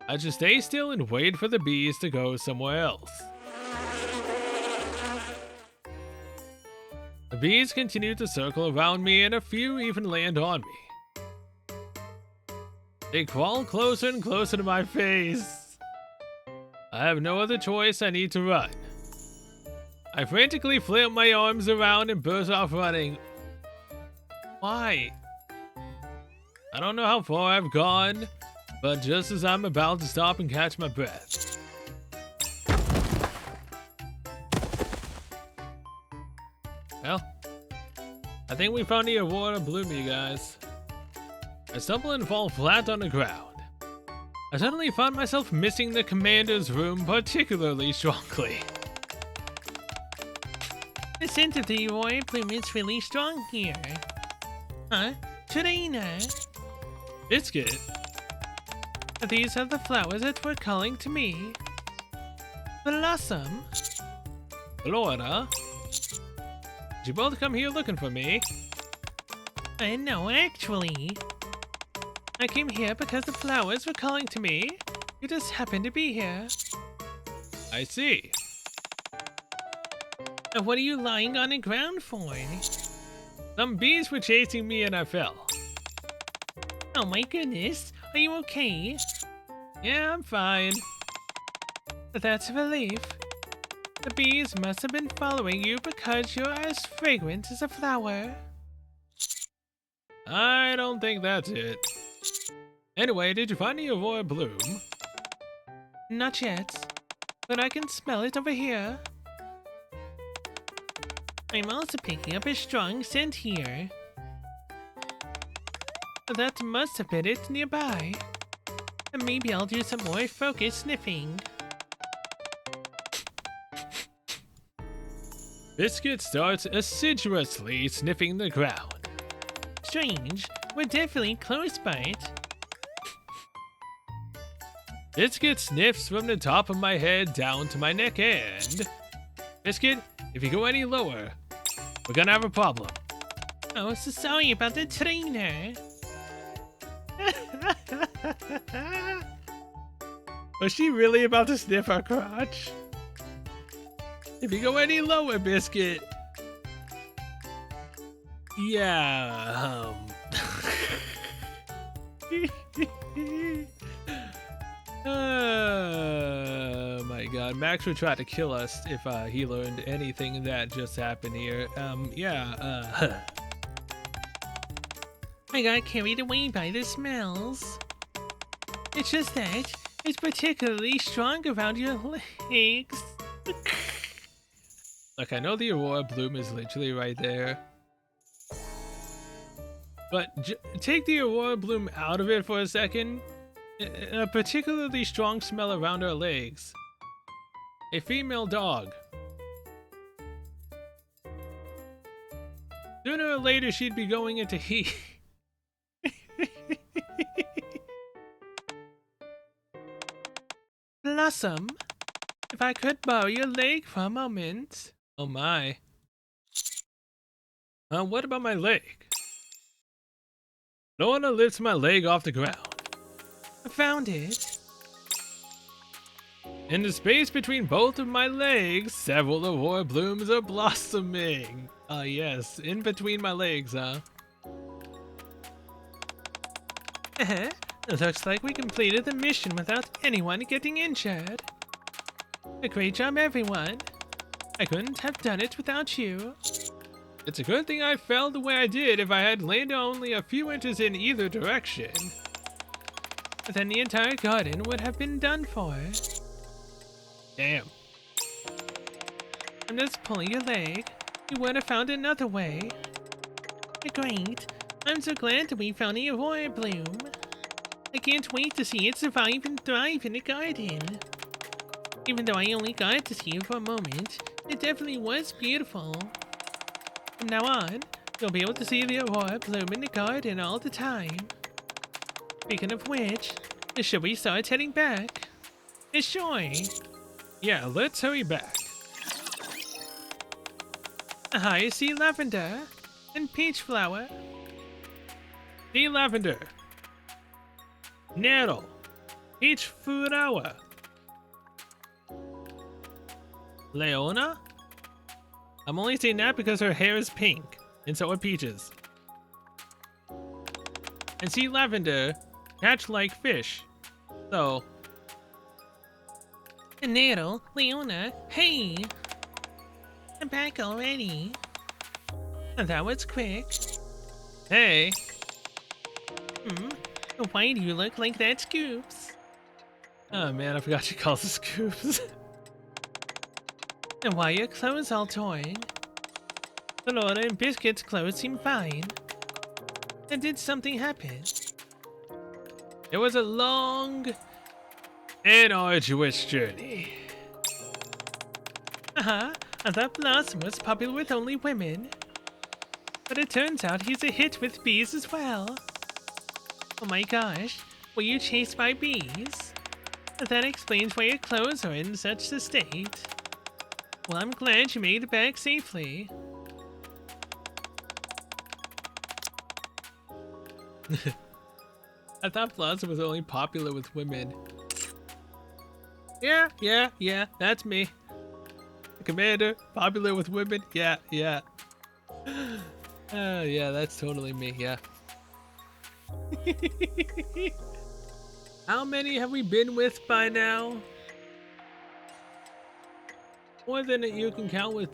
Speaker 1: I just stay still and wait for the bees to go somewhere else. The bees continue to circle around me and a few even land on me. They crawl closer and closer to my face. I have no other choice, I need to run. I frantically flip my arms around and burst off running. Why? I don't know how far I've gone, but just as I'm about to stop and catch my breath. Well, I think we found the Aurora Bloom, you guys. I stumble and fall flat on the ground. I suddenly found myself missing the commander's room particularly strongly.
Speaker 3: The scent of the Aurora Bloom is really strong here. Huh? Trina?
Speaker 1: Biscuit?
Speaker 3: These are the flowers that were calling to me. Blossom?
Speaker 1: Flora? Did you both come here looking for me?
Speaker 3: No, actually. I came here because the flowers were calling to me. You just happened to be here.
Speaker 1: I see.
Speaker 3: What are you lying on the ground for?
Speaker 1: Some bees were chasing me and I fell.
Speaker 3: Oh my goodness, are you okay?
Speaker 1: Yeah, I'm fine.
Speaker 3: That's a relief. The bees must have been following you because you're as fragrant as a flower.
Speaker 1: I don't think that's it. Anyway, did you find the Aurora Bloom?
Speaker 3: Not yet, but I can smell it over here. I'm also picking up a strong scent here. That must have been it nearby. And maybe I'll do some more focused sniffing.
Speaker 1: Biscuit starts assiduously sniffing the ground.
Speaker 3: Strange, we're definitely close by it.
Speaker 1: Biscuit sniffs from the top of my head down to my neck and... Biscuit, if you go any lower, we're gonna have a problem.
Speaker 3: Oh, so sorry about the trainer.
Speaker 1: Was she really about to sniff our crotch? If you go any lower, Biscuit. Yeah, oh my god, Max would try to kill us if he learned anything that just happened here.
Speaker 3: I got carried away by the smells. It's just that it's particularly strong around your legs.
Speaker 1: Look, I know the Aurora Bloom is literally right there. But take the Aurora Bloom out of it for a second. A particularly strong smell around her legs. A female dog. Sooner or later she'd be going into heat.
Speaker 3: Blossom, if I could borrow your leg for a moment.
Speaker 1: Oh my. What about my leg? Flora lifts my leg off the ground.
Speaker 3: I found it.
Speaker 1: In the space between both of my legs, several Aurora Blooms are blossoming. Yes, in between my legs, huh?
Speaker 3: Looks like we completed the mission without anyone getting injured. A great job, everyone. I couldn't have done it without you.
Speaker 1: It's a good thing I fell the way I did. If I had landed only a few inches in either direction,
Speaker 3: then the entire garden would have been done for.
Speaker 1: Damn.
Speaker 3: I'm just pulling your leg. You would have found another way. Great. I'm so glad that we found the Aurora Bloom. I can't wait to see it survive and thrive in the garden. Even though I only got to see it for a moment, it definitely was beautiful. From now on, you'll be able to see the Aurora Bloom in the garden all the time. Speaking of which, Should we start heading back? Sure.
Speaker 1: Yeah, let's hurry back.
Speaker 3: I see lavender and peach flower.
Speaker 1: Sea lavender. Nettle. Peach flower. Leona? I'm only saying that because her hair is pink, and so are peaches. And sea lavender catch like fish. So,
Speaker 3: Nettle, Leona, hey! I'm back already. That was quick.
Speaker 1: hey,
Speaker 3: Why do you look like that, Scoops?
Speaker 1: oh man, I forgot she calls us scoops.
Speaker 3: And why are your clothes all torn? Flora and Biscuit's clothes seem fine. And did something happen?
Speaker 1: It was a long and arduous journey.
Speaker 3: I thought Blossom was popular with only women. But it turns out he's a hit with bees as well. Oh my gosh, were you chased by bees? That explains why your clothes are in such a state. Well, I'm glad you made it back safely.
Speaker 1: I thought Blossom was only popular with women. Yeah, that's me. The commander, popular with women, yeah. Yeah, that's totally me, yeah. How many have we been with by now? More than you can count with,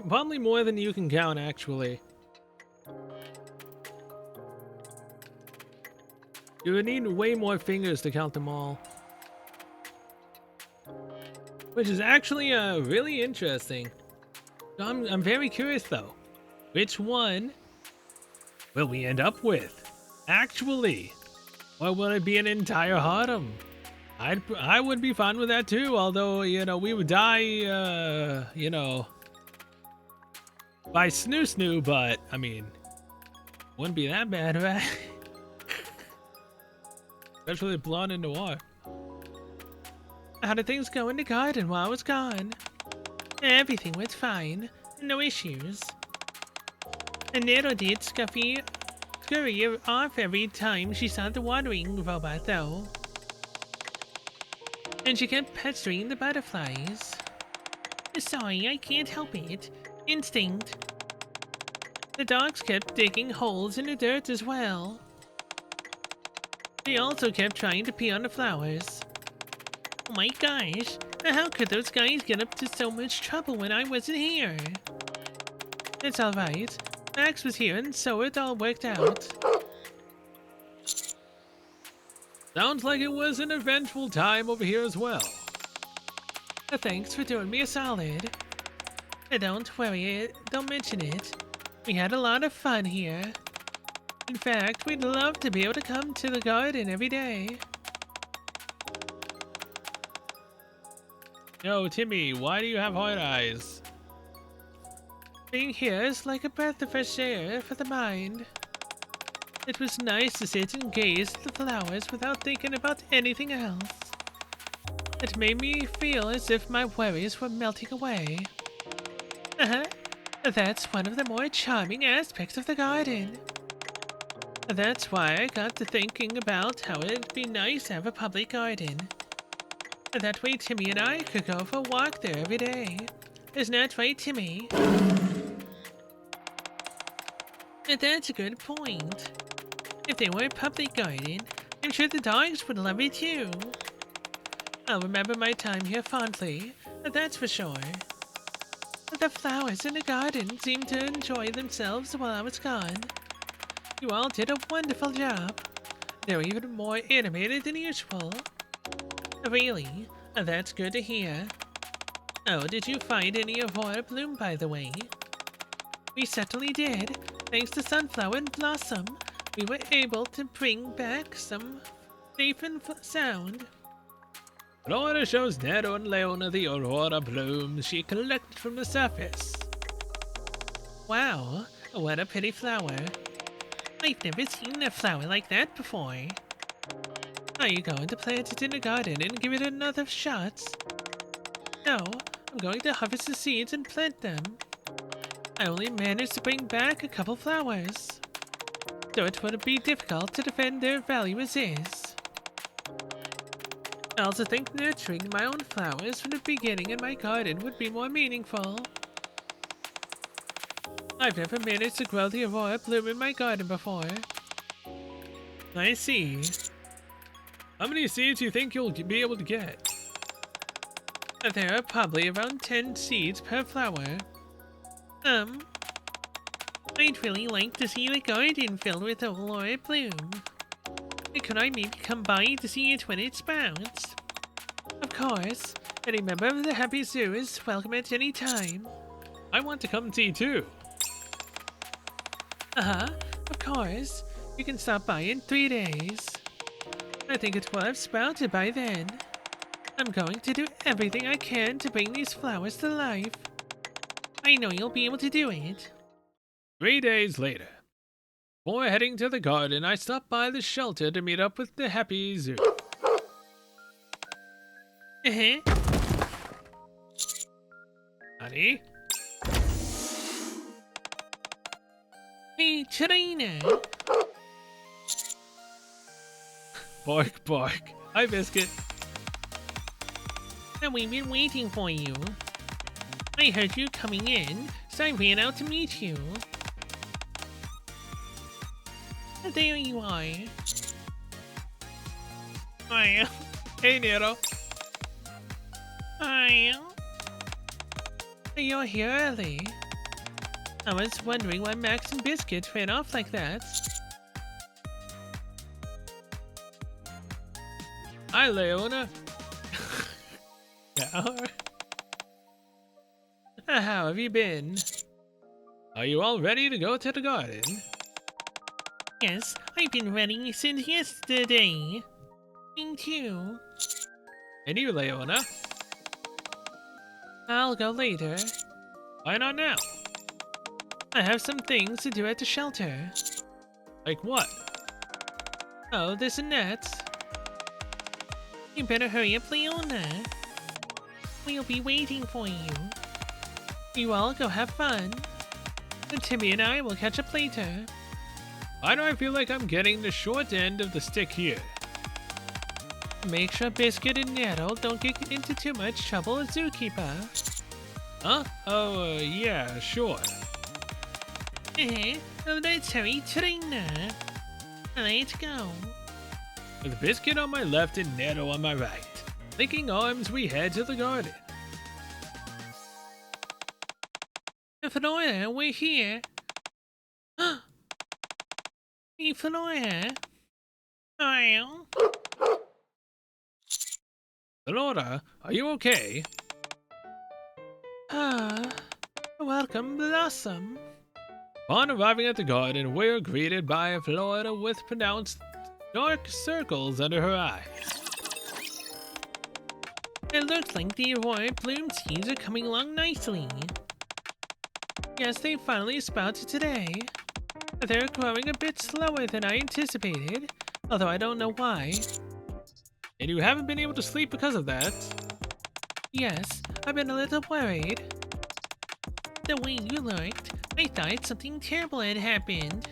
Speaker 1: probably more than you can count, actually. You would need way more fingers to count them all. Which is actually, really interesting. So I'm very curious, though. Which one will we end up with? Actually. Or will it be an entire harem? I would be fine with that too, although, you know, we would die, you know, by snoo, but, I mean, wouldn't be that bad, right? Especially blonde and noir.
Speaker 3: How did things go in the garden while I was gone? Everything went fine. No issues. And Nettle did scurry off every time she saw the watering robot, though. And she kept pestering the butterflies. Sorry, I can't help it. Instinct. The dogs kept digging holes in the dirt as well. They also kept trying to pee on the flowers. Oh my gosh, how could those guys get up to so much trouble when I wasn't here? It's alright. Max was here and so it all worked out.
Speaker 1: Sounds like it was an eventful time over here as well.
Speaker 3: Thanks for doing me a solid. Don't worry, don't mention it. We had a lot of fun here. In fact, we'd love to be able to come to the garden every day.
Speaker 1: Yo, Timmy, why do you have hard eyes?
Speaker 3: Being here is like a breath of fresh air for the mind. It was nice to sit and gaze at the flowers without thinking about anything else. It made me feel as if my worries were melting away. That's one of the more charming aspects of the garden. That's why I got to thinking about how it'd be nice to have a public garden. That way Timmy and I could go for a walk there every day. Isn't that right, Timmy? That's a good point. If they were a public garden, I'm sure the dogs would love it too. I'll remember my time here fondly, that's for sure. The flowers in the garden seemed to enjoy themselves while I was gone. You all did a wonderful job. They were even more animated than usual. Really? That's good to hear. Oh, did you find any Aurora Bloom, by the way? We certainly did. Thanks to Sunflower and Blossom, we were able to bring back some safe and sound.
Speaker 1: Flora shows Nettle and Leona the Aurora blooms she collected from the surface.
Speaker 3: Wow, what a pretty flower. I've never seen a flower like that before. Are you going to plant it in the garden and give it another shot? No, I'm going to harvest the seeds and plant them. I only managed to bring back a couple flowers, so it would be difficult to defend their value as is. I also think nurturing my own flowers from the beginning in my garden would be more meaningful. I've never managed to grow the Aurora bloom in my garden before.
Speaker 1: I see. How many seeds do you think you'll be able to get?
Speaker 3: There are probably around 10 seeds per flower. I'd really like to see the garden filled with Aurora bloom. Could I maybe come by to see it when it sprouts? Of course, any member of the Happy Zoo is welcome at any time.
Speaker 1: I want to come see too.
Speaker 3: Of course. You can stop by in 3 days. I think it will have sprouted by then. I'm going to do everything I can to bring these flowers to life. I know you'll be able to do it.
Speaker 1: 3 days later. Before heading to the garden, I stopped by the shelter to meet up with the Happy Zoo. Honey?
Speaker 3: Hey, Trina.
Speaker 1: Bark, bark. Hi, Biscuit.
Speaker 3: We've been waiting for you. I heard you coming in, so I ran out to meet you. There you are.
Speaker 1: Hi. Hey, Nero.
Speaker 3: Hi. You're here early. I was wondering why Max and Biscuit ran off like that.
Speaker 1: Hi, Leona. Yeah.
Speaker 3: How have you been?
Speaker 1: Are you all ready to go to the garden?
Speaker 3: Yes, I've been ready since yesterday. Me too.
Speaker 1: And you, Leona?
Speaker 3: I'll go later.
Speaker 1: Why not now?
Speaker 3: I have some things to do at the shelter.
Speaker 1: Like what?
Speaker 3: Oh, there's a net. You better hurry up, Leona. We'll be waiting for you. You all go have fun. And Timmy and I will catch up later.
Speaker 1: Why do I feel like I'm getting the short end of the stick here?
Speaker 3: Make sure Biscuit and Nero don't get into too much trouble as Zookeeper.
Speaker 1: Huh? Oh, yeah, sure.
Speaker 3: Let's hurry, Trina. Let's go.
Speaker 1: With Biscuit on my left and Nero on my right. Linking arms, we head to the garden.
Speaker 3: Flora, we're here. Hey, Flora. Oh.
Speaker 1: Flora, are you okay?
Speaker 3: Welcome, Blossom.
Speaker 1: Upon arriving at the garden, we're greeted by Flora with pronounced dark circles under her eyes.
Speaker 3: It looks like the Aurora bloom seeds are coming along nicely. Yes, they finally sprouted today. They're growing a bit slower than I anticipated, although I don't know why.
Speaker 1: And you haven't been able to sleep because of that?
Speaker 3: Yes, I've been a little worried. The way you looked, I thought something terrible had happened.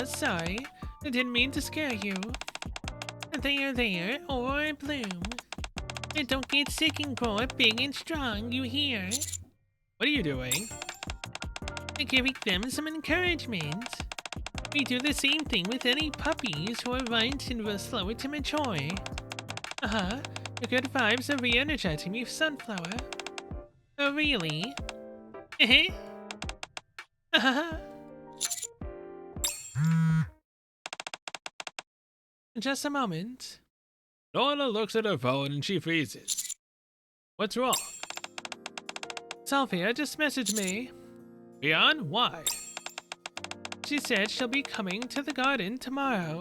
Speaker 3: Sorry. I didn't mean to scare you. There, Aurora bloom. And don't get sick and grow up big and strong, you hear?
Speaker 1: What are you doing?
Speaker 3: Giving them some encouragement. We do the same thing with any puppies who are runt and were slower to mature. The good vibes are re-energizing me, Sunflower. Oh, really? Just a moment.
Speaker 1: Flora looks at her phone and she freezes. What's wrong?
Speaker 3: Sylvia just messaged me.
Speaker 1: Beyond? Why?
Speaker 3: She said she'll be coming to the garden tomorrow.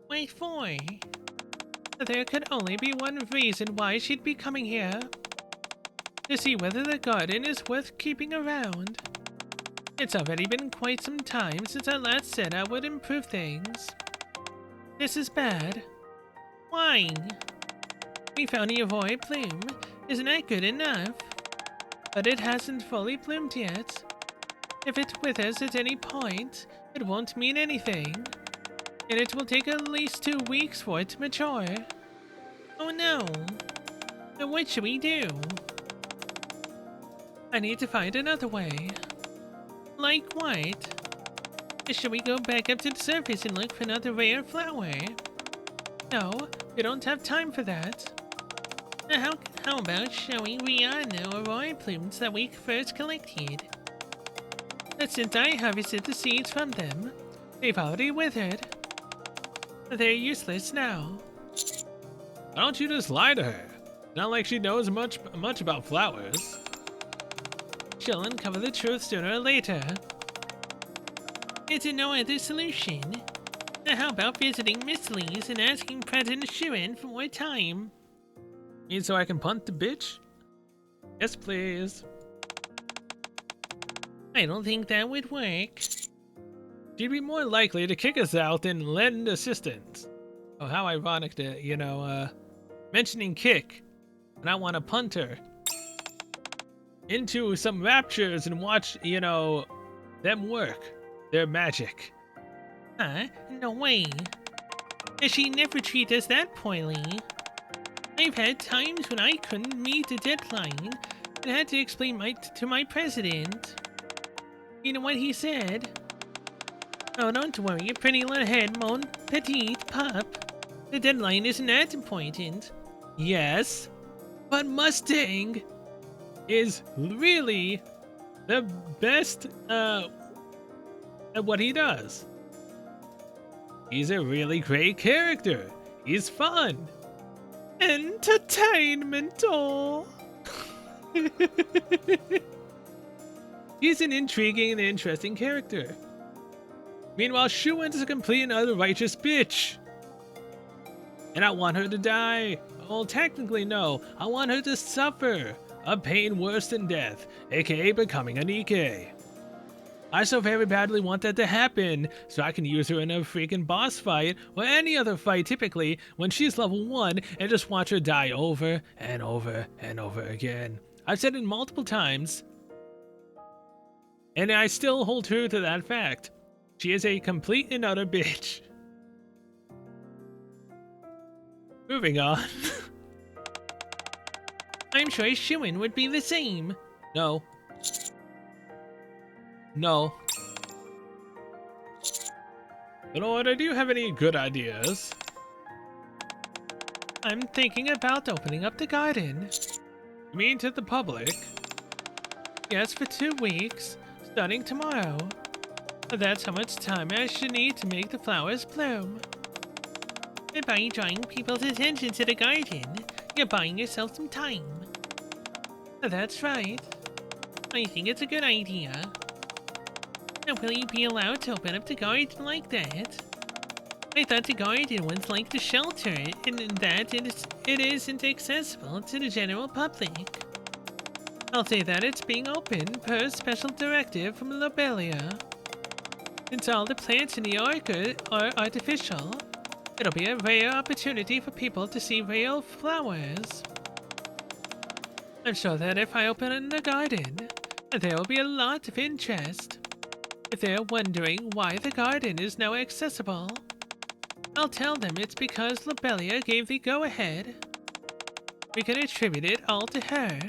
Speaker 3: Wait for. There could only be one reason why she'd be coming here. To see whether the garden is worth keeping around. It's already been quite some time since I last said I would improve things. This is bad. Why? We found the Aurora bloom. Isn't that good enough? But it hasn't fully bloomed yet. If it withers at any point, it won't mean anything. And it will take at least 2 weeks for it to mature. Oh no. Then what should we do? I need to find another way. Like what? Should we go back up to the surface and look for another rare flower? No, we don't have time for that. How about showing Rihanna Aurora plumes that we first collected? But since I harvested the seeds from them, they've already withered. They're useless now.
Speaker 1: Why don't you just lie to her? Not like she knows much about flowers.
Speaker 3: She'll uncover the truth sooner or later. Is there no other solution? How about visiting Miss Lee's and asking President Shuin for more time?
Speaker 1: Mean so I can punt the bitch? Yes, please.
Speaker 3: I don't think that would work.
Speaker 1: She'd be more likely to kick us out than lend assistance. Oh, how ironic to, mentioning kick. And I want to punt her into some raptures and watch, them work. Their magic.
Speaker 3: Huh? No way. She never treated us that poorly. I've had times when I couldn't meet a deadline and had to explain to my president. You know what he said? Oh, don't worry, pretty little head, mon petit pup. The deadline isn't that important.
Speaker 1: Yes, but Mustang is really the best at what he does. He's a really great character. He's fun. Entertainmental. He's an intriguing and interesting character. Meanwhile, Shuin's a complete and utter righteous bitch. And I want her to die. Well, technically, no. I want her to suffer a pain worse than death, aka becoming a Nikke. I so very badly want that to happen, so I can use her in a freaking boss fight, or any other fight typically, when she's level 1, and just watch her die over and over and over again. I've said it multiple times, and I still hold true to that fact. She is a complete and utter bitch. Moving on.
Speaker 3: I'm sure Shuin would be the same.
Speaker 1: No. No. But Flora, do you have any good ideas?
Speaker 3: I'm thinking about opening up the garden.
Speaker 1: You mean to the public?
Speaker 3: Yes, for 2 weeks, starting tomorrow. That's how much time I should need to make the flowers bloom. And by drawing people's attention to the garden, you're buying yourself some time. That's right. I think it's a good idea. Now, will you be allowed to open up the garden like that? I thought the garden was like the shelter, and that it isn't accessible to the general public. I'll say that it's being opened per a special directive from Lobelia. Since all the plants in the orchard are artificial, it'll be a rare opportunity for people to see real flowers. I'm sure that if I open the garden, there will be a lot of interest. If they're wondering why the garden is now accessible, I'll tell them it's because Lobelia gave the go-ahead. We can attribute it all to her,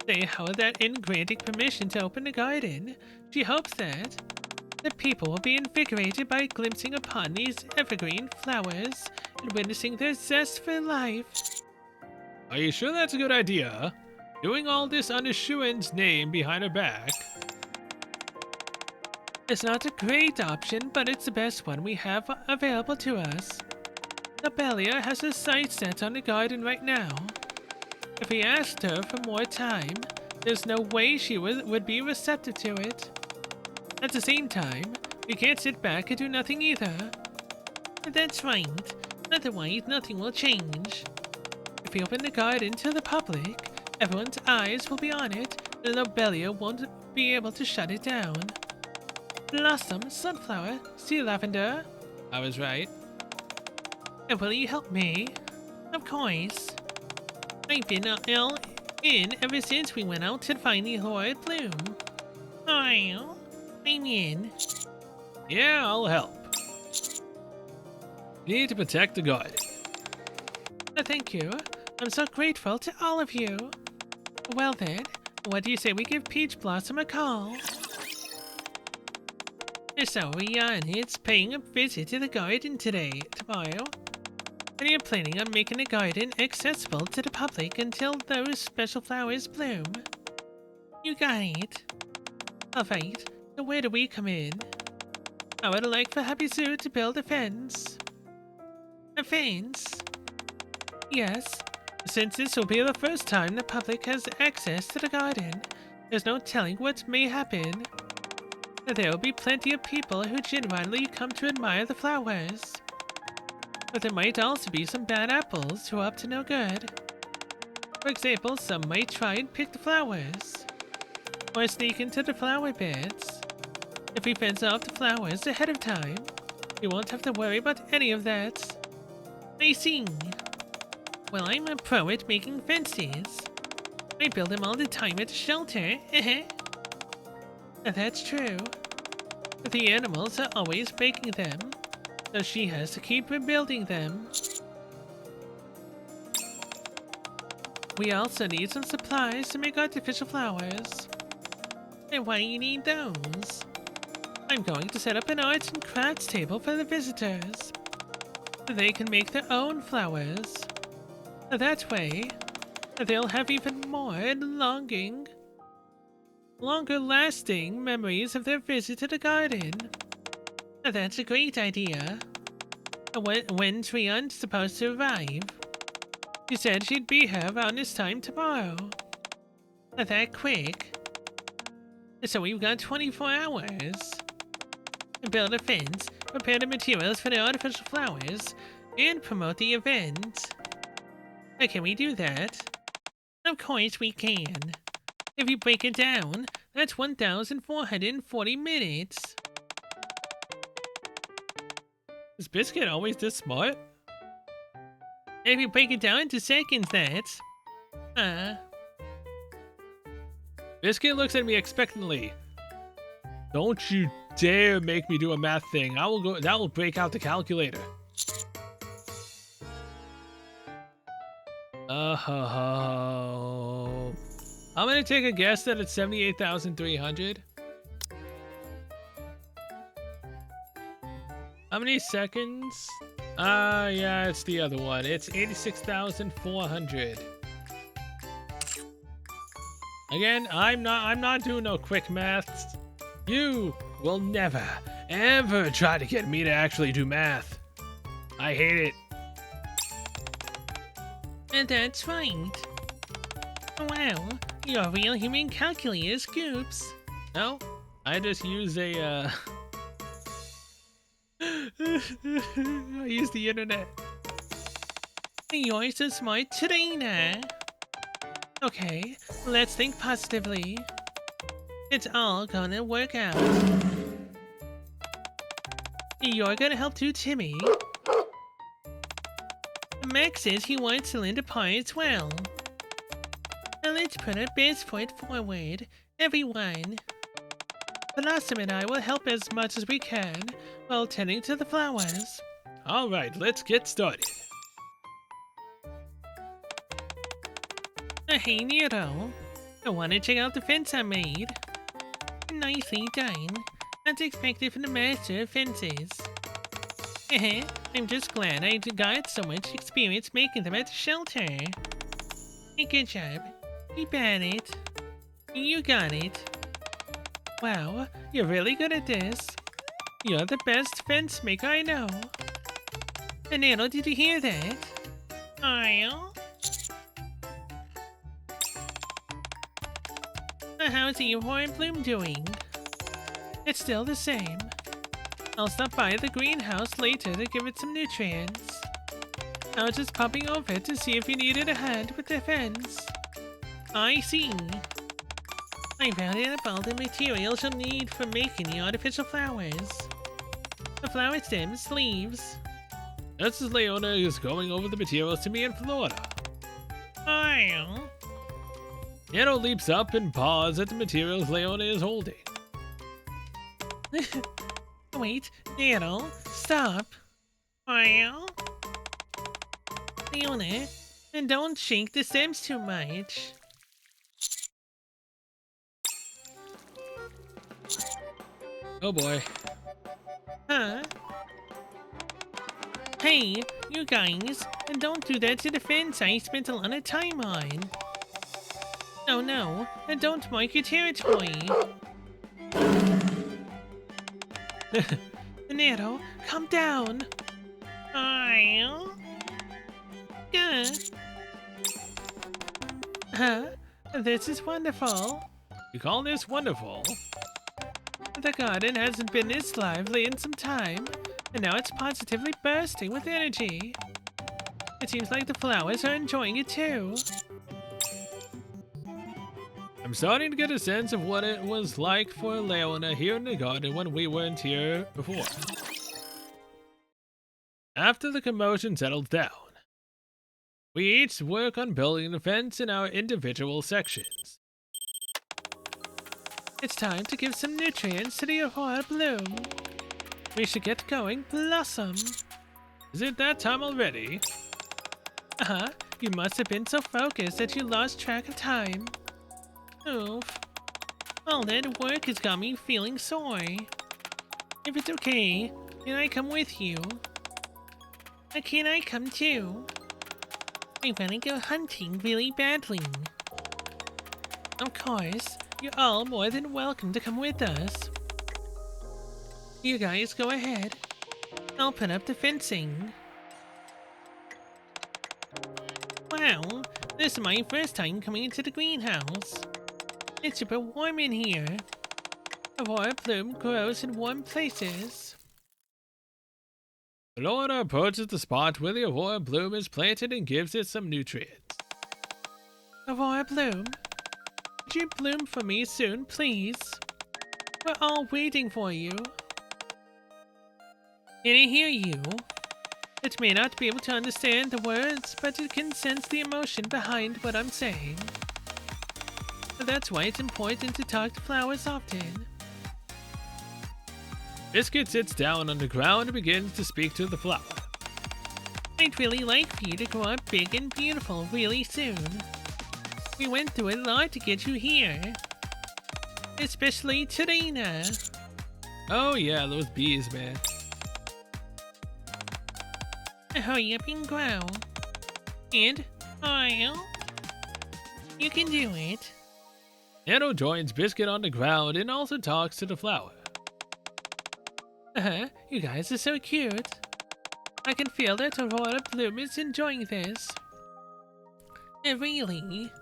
Speaker 3: say how that in granting permission to open the garden, she hopes that the people will be invigorated by glimpsing upon these evergreen flowers and witnessing their zest for life.
Speaker 1: Are you sure that's a good idea? Doing all this under Shuin's name behind her back?
Speaker 3: It's not a great option, but it's the best one we have available to us. Lobelia has her sights set on the garden right now. If we asked her for more time, there's no way she would be receptive to it. At the same time, we can't sit back and do nothing either. That's right, otherwise nothing will change. If we open the garden to the public, everyone's eyes will be on it, and Lobelia won't be able to shut it down. Blossom, sunflower, sea lavender.
Speaker 1: I was right.
Speaker 3: And will you help me? Of course. I've been ill in ever since we went out to find the horrid bloom. Oh, I'm in.
Speaker 1: Yeah, I'll help. You need to protect the garden.
Speaker 3: Thank you. I'm so grateful to all of you. Well then, what do you say we give Peach Blossom a call? So it's paying a visit to the garden tomorrow. And you're planning on making the garden accessible to the public until those special flowers bloom. You got it. Alright, so where do we come in? I would like for Happy Zoo to build a fence. A fence? Yes, since this will be the first time the public has access to the garden, there's no telling what may happen. There will be plenty of people who genuinely come to admire the flowers. But there might also be some bad apples who are up to no good. For example, some might try and pick the flowers, or sneak into the flower beds. If we fence off the flowers ahead of time, we won't have to worry about any of that. I see. Well, I'm a pro at making fences. I build them all the time at the shelter. That's true. But the animals are always breaking them, so she has to keep rebuilding them. We also need some supplies to make artificial flowers. And why do you need those? I'm going to set up an arts and crafts table for the visitors. They can make their own flowers. That way, they'll have even more longer-lasting memories of their visit to the garden. That's a great idea. When's Rion's supposed to arrive? She said she'd be here around this time tomorrow. That quick. So we've got 24 hours. Build a fence, prepare the materials for the artificial flowers, and promote the event. Can we do that? Of course we can. If you break it down, that's 1,440 minutes.
Speaker 1: Is Biscuit always this smart?
Speaker 3: If you break it down into seconds, that's...
Speaker 1: Biscuit looks at me expectantly. Don't you dare make me do a math thing. That will break out the calculator. I'm gonna take a guess that it's 78,300. How many seconds? Yeah, it's the other one. It's 86,400. Again, I'm not doing no quick maths. You will never, ever try to get me to actually do math. I hate it.
Speaker 3: And that's right. Wow, you're a real human calculator, Scoops.
Speaker 1: No, I just use a, I use the internet.
Speaker 3: You're so smart today, now. Okay, let's think positively. It's all gonna work out. You're gonna help too, Timmy. Max says he wants to lend a part as well. Now let's put our best foot forward, everyone. Blossom and I will help as much as we can while tending to the flowers.
Speaker 1: All right, let's get started.
Speaker 3: Hey, Nero. I want to check out the fence I made. Nicely done. As expected from the master of fences. I'm just glad I got so much experience making them at the shelter. Hey, good job. Keep at it. You got it. Wow, you're really good at this. You're the best fence maker I know. Nero, did you hear that? Oh. How's the horrid bloom doing? It's still the same. I'll stop by the greenhouse later to give it some nutrients. I was just popping over to see if you needed a hand with the fence. I see. I found out all the materials you'll need for making the artificial flowers. The flower stems, leaves.
Speaker 1: Just as Leona is going over the materials to me and Flora.
Speaker 3: Oh.
Speaker 1: Nero leaps up and paws at the materials Leona is holding.
Speaker 3: Wait, Nero, stop. Well, Leona, and don't shake the stems too much.
Speaker 1: Oh boy.
Speaker 3: Huh? Hey, you guys, and don't do that to the fence I spent a lot of time on. No, and don't mark your territory. Nero, calm down. Good. Huh? This is wonderful.
Speaker 1: You call this wonderful?
Speaker 3: The garden hasn't been this lively in some time, and now it's positively bursting with energy. It seems like the flowers are enjoying it too.
Speaker 1: I'm starting to get a sense of what it was like for Leona here in the garden when we weren't here before. After the commotion settles down, we each work on building the fence in our individual sections.
Speaker 3: It's time to give some nutrients to the Aurora bloom. We should get going, Blossom.
Speaker 1: Is it that time already?
Speaker 3: Uh-huh. You must have been so focused that you lost track of time. Oof. All that work has got me feeling sore. If it's okay, can I come with you? Or can I come too? I want to go hunting really badly. Of course, you're all more than welcome to come with us. You guys go ahead. I'll put up the fencing. Wow, this is my first time coming into the greenhouse. It's super warm in here. Aurora bloom grows in warm places.
Speaker 1: Flora approaches the spot where the Aurora bloom is planted and gives it some nutrients.
Speaker 3: Aurora bloom, would you bloom for me soon, please? We're all waiting for you. Can I hear you? It may not be able to understand the words, but it can sense the emotion behind what I'm saying. That's why it's important to talk to flowers often.
Speaker 1: Biscuit sits down on the ground and begins to speak to the flower.
Speaker 3: I'd really like for you to grow up big and beautiful really soon. We went through a lot to get you here. Especially Tarina.
Speaker 1: Oh yeah, those bees, man.
Speaker 3: Hurry up and grow. And, you can do it.
Speaker 1: Nano joins Biscuit on the ground and also talks to the flower.
Speaker 3: You guys are so cute. I can feel that Aurora bloom is enjoying this. Really?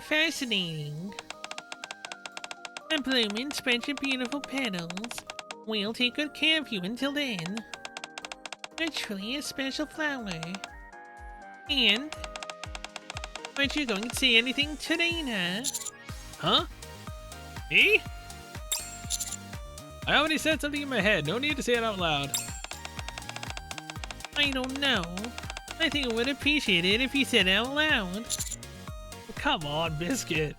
Speaker 3: Fascinating. And blooming, spread your beautiful petals. We'll take good care of you until then. You're truly a special flower. And... aren't you going to say anything today, Nina?
Speaker 1: Huh? Me? I already said something in my head. No need to say it out loud.
Speaker 3: I don't know. I think I would appreciate it if you said it out loud.
Speaker 1: Come on, Biscuit.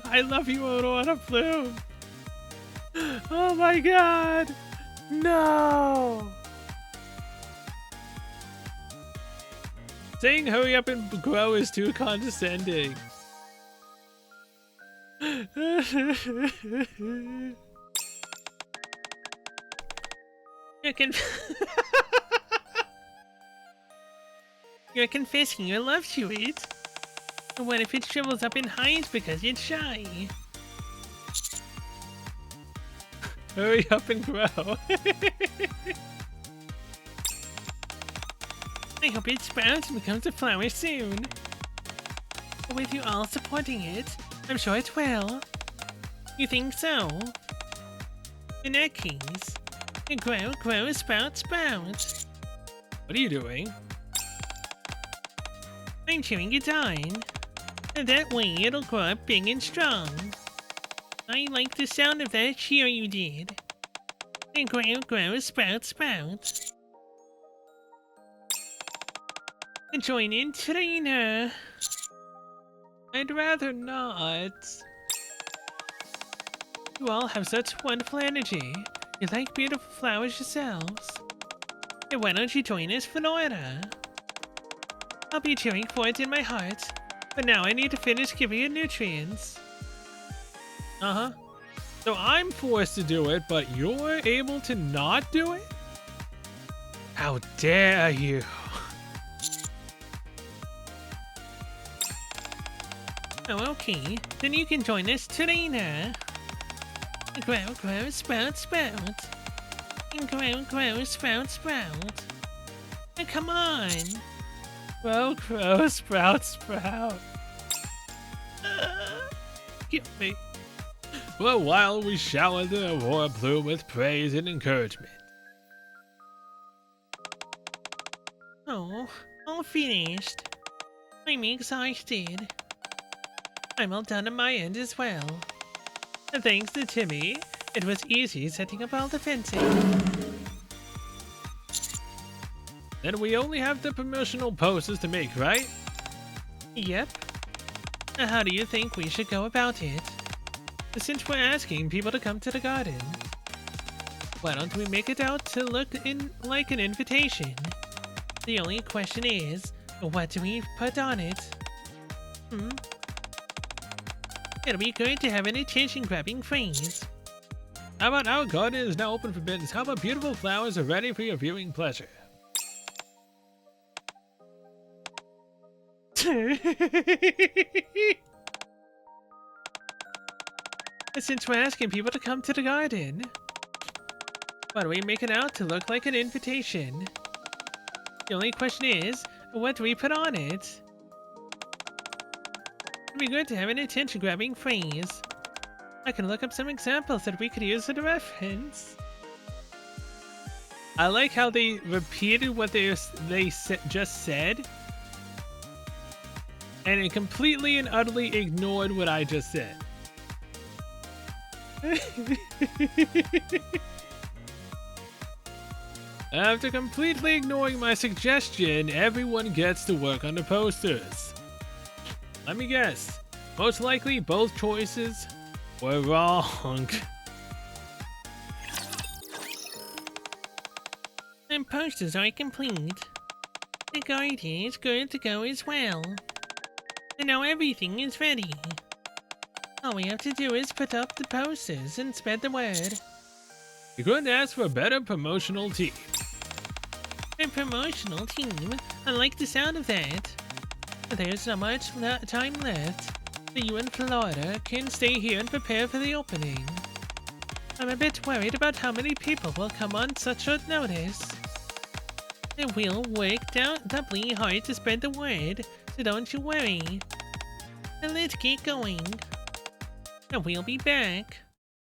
Speaker 1: I love you, Aurora Bloom. Oh my god. No. Saying hurry up and grow is too condescending.
Speaker 3: You're confessing your love to it. What if it shrivels up and hides because it's shy?
Speaker 1: Hurry up and grow.
Speaker 3: I hope it sprouts and becomes a flower soon. With you all supporting it, I'm sure it will. You think so? In that case, grow, grow, sprout, sprout.
Speaker 1: What are you doing?
Speaker 3: I'm chewing it on. And that way it'll grow up big and strong. I like the sound of that cheer you did. And grow, grow, sprout, sprout. And join in, trainer.
Speaker 1: I'd rather not.
Speaker 3: You all have such wonderful energy. You like beautiful flowers yourselves. And why don't you join us, Flora? I'll be cheering for it in my heart, but now I need to finish giving it nutrients.
Speaker 1: Uh-huh. So I'm forced to do it, but you're able to not do it? How dare you?
Speaker 3: Oh, okay. Then you can join us, trainer. Grow, grow, sprout, sprout. And grow, grow, sprout, sprout. And come on.
Speaker 1: Grow, grow, sprout, sprout.
Speaker 3: Get me.
Speaker 1: For a while we showered the Aurora Bloom with praise and encouragement.
Speaker 3: Oh, all finished. I'm exhausted. I'm all done on my end as well. And thanks to Timmy, it was easy setting up all the fencing.
Speaker 1: Then we only have the promotional posters to make, right?
Speaker 3: Yep. Now how do you think we should go about it? Since we're asking people to come to the garden, why don't we make it out to look like an invitation? The only question is, what do we put on it? It'll be good to have an attention-grabbing phrase.
Speaker 1: How about our garden is now open for business? How about beautiful flowers are ready for your viewing pleasure?
Speaker 3: Since we're asking people to come to the garden, why don't we make it out to look like an invitation? The only question is, what do we put on it? It'd be good to have an attention-grabbing phrase. I can look up some examples that we could use as a reference.
Speaker 1: I like how they repeated what they just said, and it completely and utterly ignored what I just said. After completely ignoring my suggestion, everyone gets to work on the posters. Let me guess. Most likely, both choices were wrong.
Speaker 3: And posters are complete. The garden is good to go as well. And now everything is ready. All we have to do is put up the posters and spread the word.
Speaker 1: You couldn't ask for a better promotional team.
Speaker 3: A promotional team? I like the sound of that. There's not much time left, but you and Flora can stay here and prepare for the opening. I'm a bit worried about how many people will come on such short notice. And we'll work doubly hard to spread the word, so don't you worry. And let's get going. And we'll be back.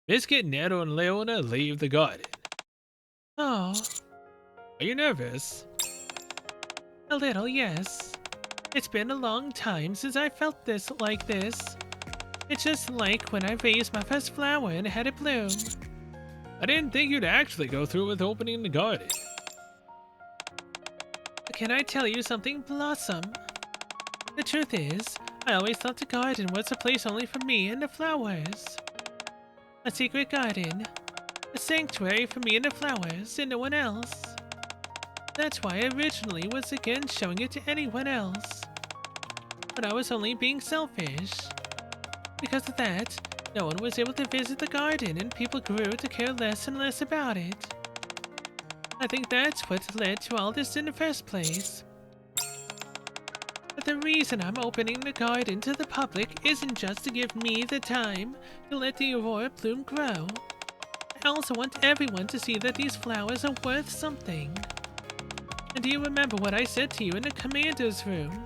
Speaker 1: Biscuit, Nero, and Leona leave the garden.
Speaker 3: Oh,
Speaker 1: Are you nervous?
Speaker 3: a little, yes. It's been a long time since I felt this like this. It's just like when I raised my first flower and had it bloom.
Speaker 1: I didn't think you'd actually go through with opening the garden.
Speaker 3: Can I tell you something, Blossom? The truth is, I always thought the garden was a place only for me and the flowers. A secret garden. A sanctuary for me and the flowers and no one else. That's why I originally was against showing it to anyone else. But I was only being selfish. Because of that, no one was able to visit the garden and people grew to care less and less about it. I think that's what led to all this in the first place. But the reason I'm opening the garden to the public isn't just to give me the time to let the Aurora Bloom grow. I also want everyone to see that these flowers are worth something. And do you remember what I said to you in the commander's room?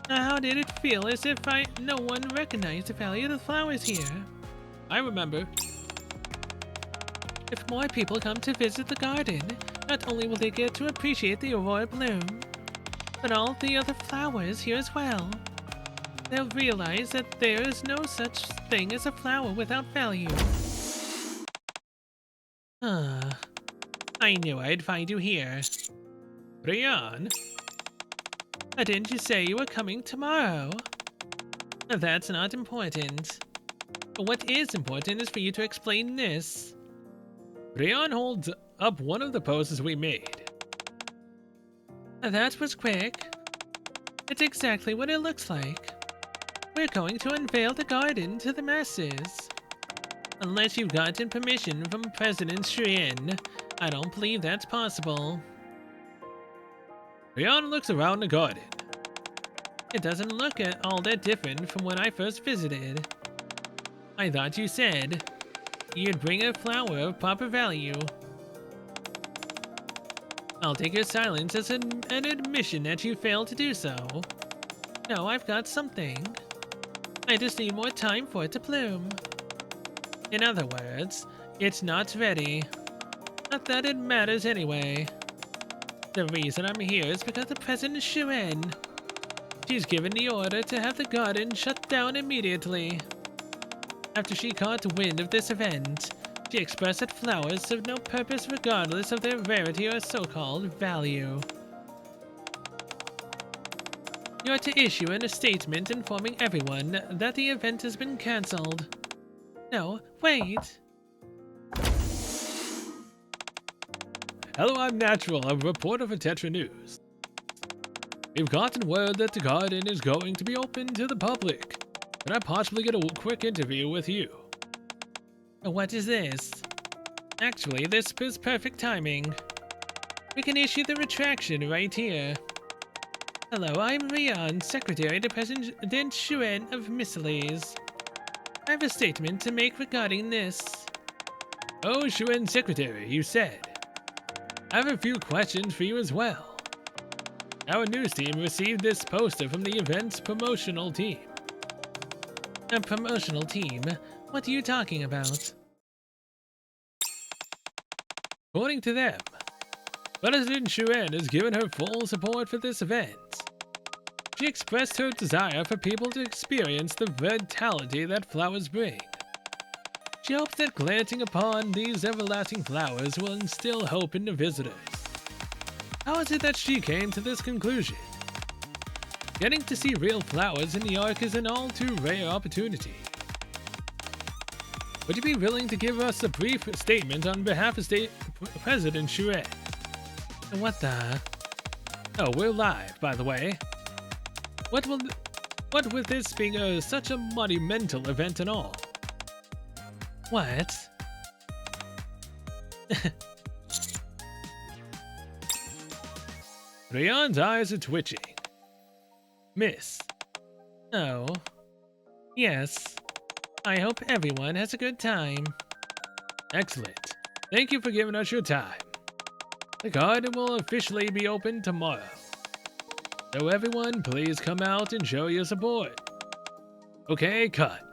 Speaker 3: Now, how did it feel as if no one recognized the value of the flowers here?
Speaker 1: I remember.
Speaker 3: If more people come to visit the garden, not only will they get to appreciate the Aurora Bloom, but all the other flowers here as well. They'll realize that there is no such thing as a flower without value. I knew I'd find you here.
Speaker 1: Rian?
Speaker 3: Didn't you say you were coming tomorrow? That's not important. What is important is for you to explain this.
Speaker 1: Rian holds up one of the poses we made.
Speaker 3: That was quick. It's exactly what it looks like. We're going to unveil the garden to the masses. Unless you've gotten permission from President Shuin, I don't believe that's possible.
Speaker 1: Rian looks around the garden.
Speaker 3: It doesn't look all that different from when I first visited. I thought you said you'd bring a flower of proper value. I'll take your silence as an admission that you failed to do so. No, I've got something. I just need more time for it to bloom. In other words, it's not ready. Not that it matters anyway. The reason I'm here is because of President Shuin. She's given the order to have the garden shut down immediately. After she caught wind of this event, she expressed that flowers serve no purpose regardless of their rarity or so-called value. You are to issue a statement informing everyone that the event has been cancelled. No, wait.
Speaker 1: Hello, I'm Natural, a reporter for Tetra News. We've gotten word that the garden is going to be open to the public. Can I possibly get a quick interview with you?
Speaker 3: What is this? Actually, this is perfect timing. We can issue the retraction right here. Hello, I'm Rian, Secretary to President Shuin of Missiles. I have a statement to make regarding this.
Speaker 1: Oh, Shuin Secretary, you said. I have a few questions for you as well. Our news team received this poster from the event's promotional team.
Speaker 3: A promotional team? What are you talking about?
Speaker 1: According to them, President Shuin has given her full support for this event. She expressed her desire for people to experience the vitality that flowers bring. She hopes that glancing upon these everlasting flowers will instill hope in the visitors. How is it that she came to this conclusion? Getting to see real flowers in the Ark is an all too rare opportunity. Would you be willing to give us a brief statement on behalf of President Shuin?
Speaker 3: What the?
Speaker 1: Oh, we're live, by the way. What with this being such a monumental event and all?
Speaker 3: What?
Speaker 1: Rian's eyes are twitching. Miss.
Speaker 3: Oh. Yes. I hope everyone has a good time.
Speaker 1: Excellent. Thank you for giving us your time. The garden will officially be open tomorrow. So everyone, please come out and show your support. Okay, cut.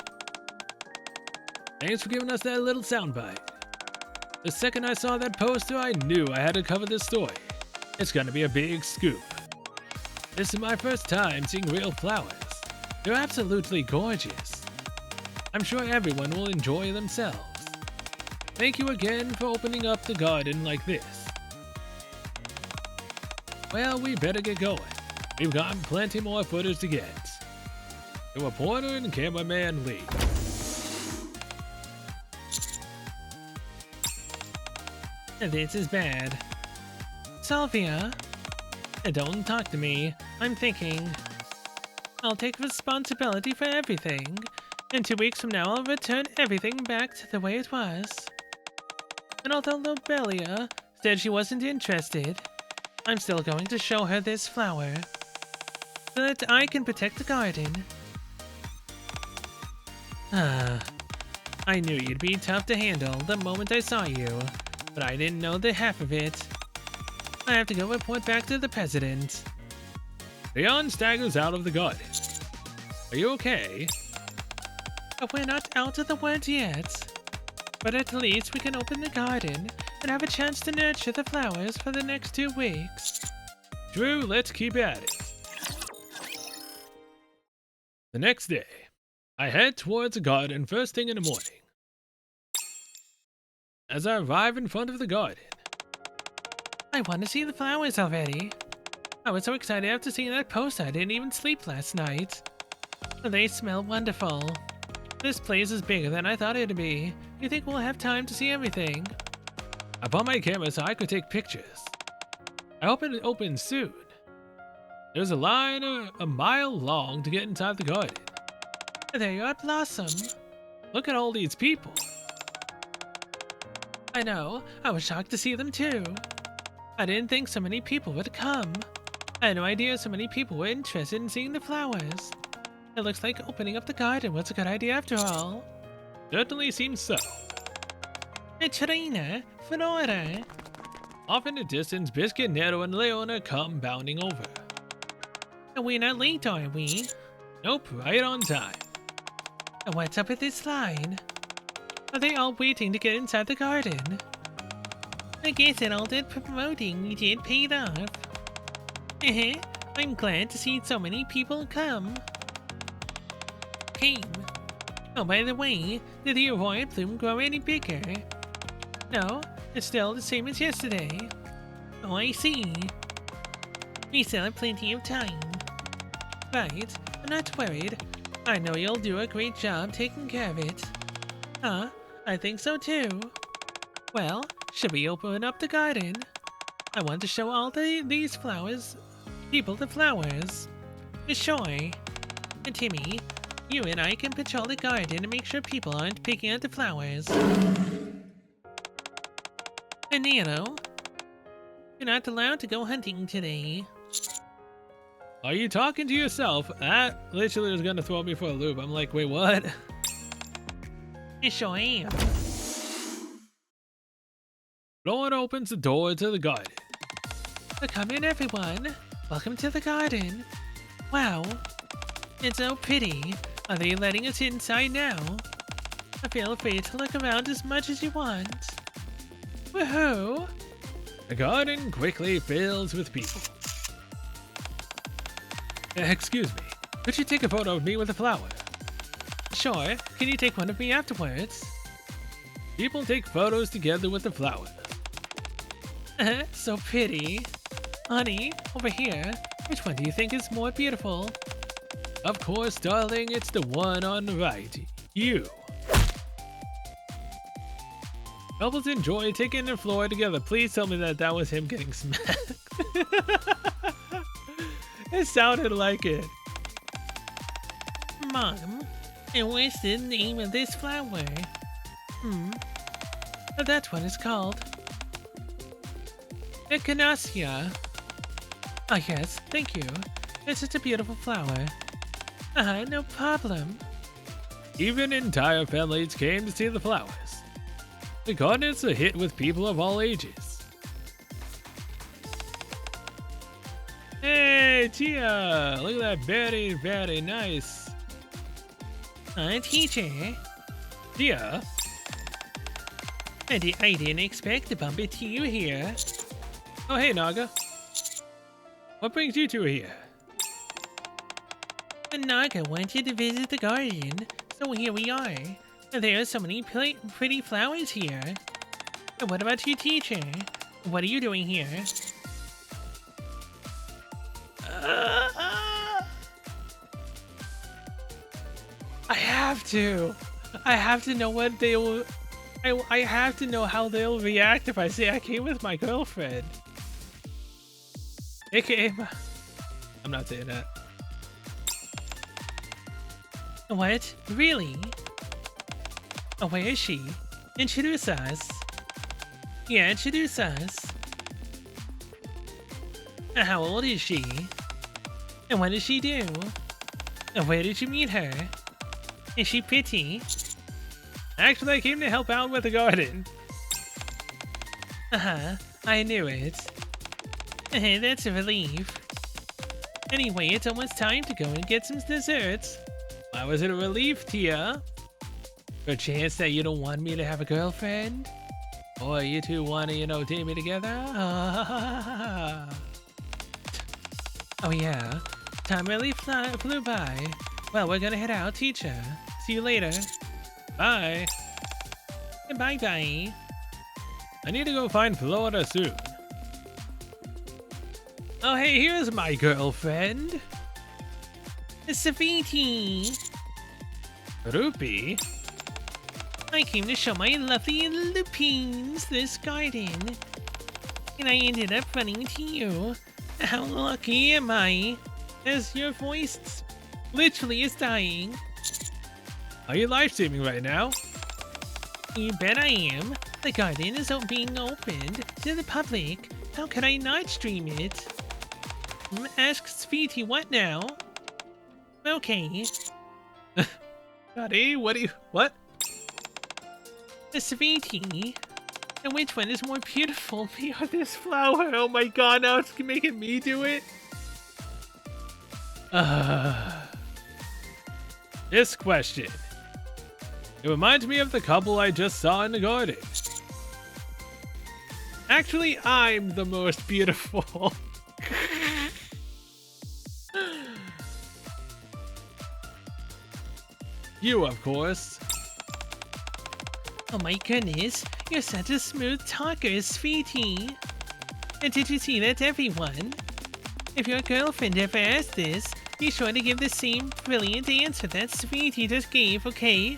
Speaker 1: Thanks for giving us that little soundbite. The second I saw that poster, I knew I had to cover this story. It's gonna be a big scoop. This is my first time seeing real flowers. They're absolutely gorgeous. I'm sure everyone will enjoy themselves. Thank you again for opening up the garden like this. Well, we better get going. We've got plenty more footage to get. The reporter and cameraman leave.
Speaker 3: This is bad. Salvia? Don't talk to me. I'm thinking. I'll take responsibility for everything. And 2 weeks from now, I'll return everything back to the way it was. And although Lobelia said she wasn't interested, I'm still going to show her this flower. So that I can protect the garden. I knew you'd be tough to handle the moment I saw you, but I didn't know the half of it. I have to go report back to the president.
Speaker 1: Leon staggers out of the garden. Are you okay?
Speaker 3: We're not out of the woods yet. But at least we can open the garden and have a chance to nurture the flowers for the next 2 weeks.
Speaker 1: True, let's keep at it. The next day, I head towards the garden first thing in the morning. As I arrive in front of the garden,
Speaker 3: I want to see the flowers already. I was so excited after seeing that post I didn't even sleep last night. They smell wonderful. This place is bigger than I thought it'd be. You think we'll have time to see everything?
Speaker 1: I bought my camera so I could take pictures. I hope it opens soon. There's a line a mile long to get inside the garden.
Speaker 3: There you are, Blossom.
Speaker 1: Look at all these people.
Speaker 3: I know, I was shocked to see them too. I didn't think so many people would come. I had no idea so many people were interested in seeing the flowers. It looks like opening up the garden was a good idea after all.
Speaker 1: Certainly seems so.
Speaker 3: It's Trina, Flora.
Speaker 1: Off in the distance, Biscuit, Nero, and Leona come bounding over.
Speaker 3: We're not late, are we?
Speaker 1: Nope, right on time.
Speaker 3: What's up with this line? Are they all waiting to get inside the garden? I guess that all that promoting we did paid off. I'm glad to see so many people come. Came. Oh, by the way, did the Aurora Bloom grow any bigger? No, it's still the same as yesterday. Oh, I see. We still have plenty of time. Right, I'm not worried. I know you'll do a great job taking care of it. I think so too. Well, should we open up the garden? I want to show all these people the flowers. Sure. And Timmy, you and I can patrol the garden and make sure people aren't picking at the flowers. And Nero, you're not allowed to go hunting today.
Speaker 1: Are you talking to yourself? That literally was gonna throw me for a loop. I'm like, wait, what?
Speaker 3: I sure am.
Speaker 1: Flora opens the door to the garden.
Speaker 3: Come in, everyone. Welcome to the garden. Wow, it's so pretty. Are they letting us inside now? Feel free to look around as much as you want. Woohoo!
Speaker 1: The garden quickly fills with people. Excuse me, could you take a photo of me with a flower?
Speaker 3: Sure, can you take one of me afterwards?
Speaker 1: People take photos together with the flower.
Speaker 3: So pretty. Honey, over here, which one do you think is more beautiful?
Speaker 1: Of course, darling, it's the one on the right. You. Couples enjoy taking their floor together. Please tell me that was him getting smacked. It sounded like it.
Speaker 3: Mom, and what's the name of this flower? That one is called Echinacea. Ah, yes, thank you. It's such a beautiful flower. No problem.
Speaker 1: Even entire families came to see the flowers. The garden is a hit with people of all ages. Hey, Tia! Look at that, very, very nice.
Speaker 3: Teacher.
Speaker 1: Tia?
Speaker 3: I didn't expect to bump into you here.
Speaker 1: Oh, hey, Naga. What brings you two here?
Speaker 3: Naga wanted to visit the garden, so here we are. There are so many pretty flowers here. And what about you, teacher? What are you doing here?
Speaker 1: I have to know what they will. I have to know how they'll react if I say I came with my girlfriend. AKA, I'm not saying that.
Speaker 3: What? Really? Oh, where is she? Introduce us. Yeah, introduce us. How old is she? And what does she do? And where did you meet her? Is she pretty?
Speaker 1: Actually, I came to help out with the garden.
Speaker 3: I knew it. That's a relief. Anyway, it's almost time to go and get some desserts.
Speaker 1: Why was it a relief, Tia?
Speaker 3: For a chance that you don't want me to have a girlfriend?
Speaker 1: Or you two want to, date me together?
Speaker 3: Oh yeah, time really flew by. Well, we're gonna head out, teacher. See you later.
Speaker 1: Bye.
Speaker 3: Bye-bye.
Speaker 1: I need to go find Flora soon.
Speaker 3: Oh, hey, here's my girlfriend. Saviti.
Speaker 1: Rupee?
Speaker 3: I came to show my lovely lupines this garden. And I ended up running to you. How lucky am I? As your voice literally is dying.
Speaker 1: Are you live streaming right now?
Speaker 3: You bet I am. The garden is being opened to the public. How could I not stream it? Ask Sweetie what now? Okay.
Speaker 1: Buddy, what?
Speaker 3: The Sweetie. And which one is more beautiful, me or this flower? Oh my god, now it's making me do it.
Speaker 1: This question. It reminds me of the couple I just saw in the garden. Actually, I'm the most beautiful. You, of course.
Speaker 3: Oh my goodness, you're such a smooth talker, Sweetie. And did you see that, everyone? If your girlfriend ever asks this, be sure to give the same brilliant answer that Sweetie just gave, okay?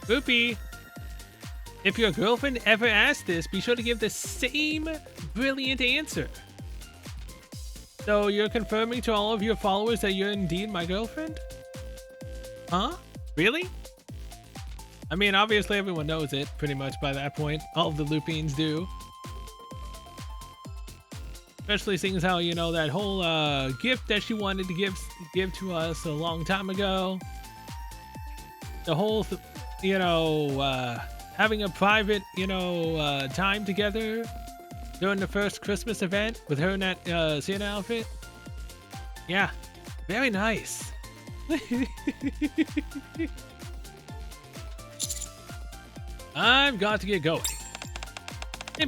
Speaker 1: Rupee, if your girlfriend ever asks this, be sure to give the same brilliant answer. So you're confirming to all of your followers that you're indeed my girlfriend? Huh? Really? I mean, obviously everyone knows it pretty much by that point. All of the Lupines do. Especially seeing as how, you know, that whole gift that she wanted to give to us a long time ago. The whole, having a private, time together during the first Christmas event with her in that Santa outfit. Yeah, very nice. I've got to get going.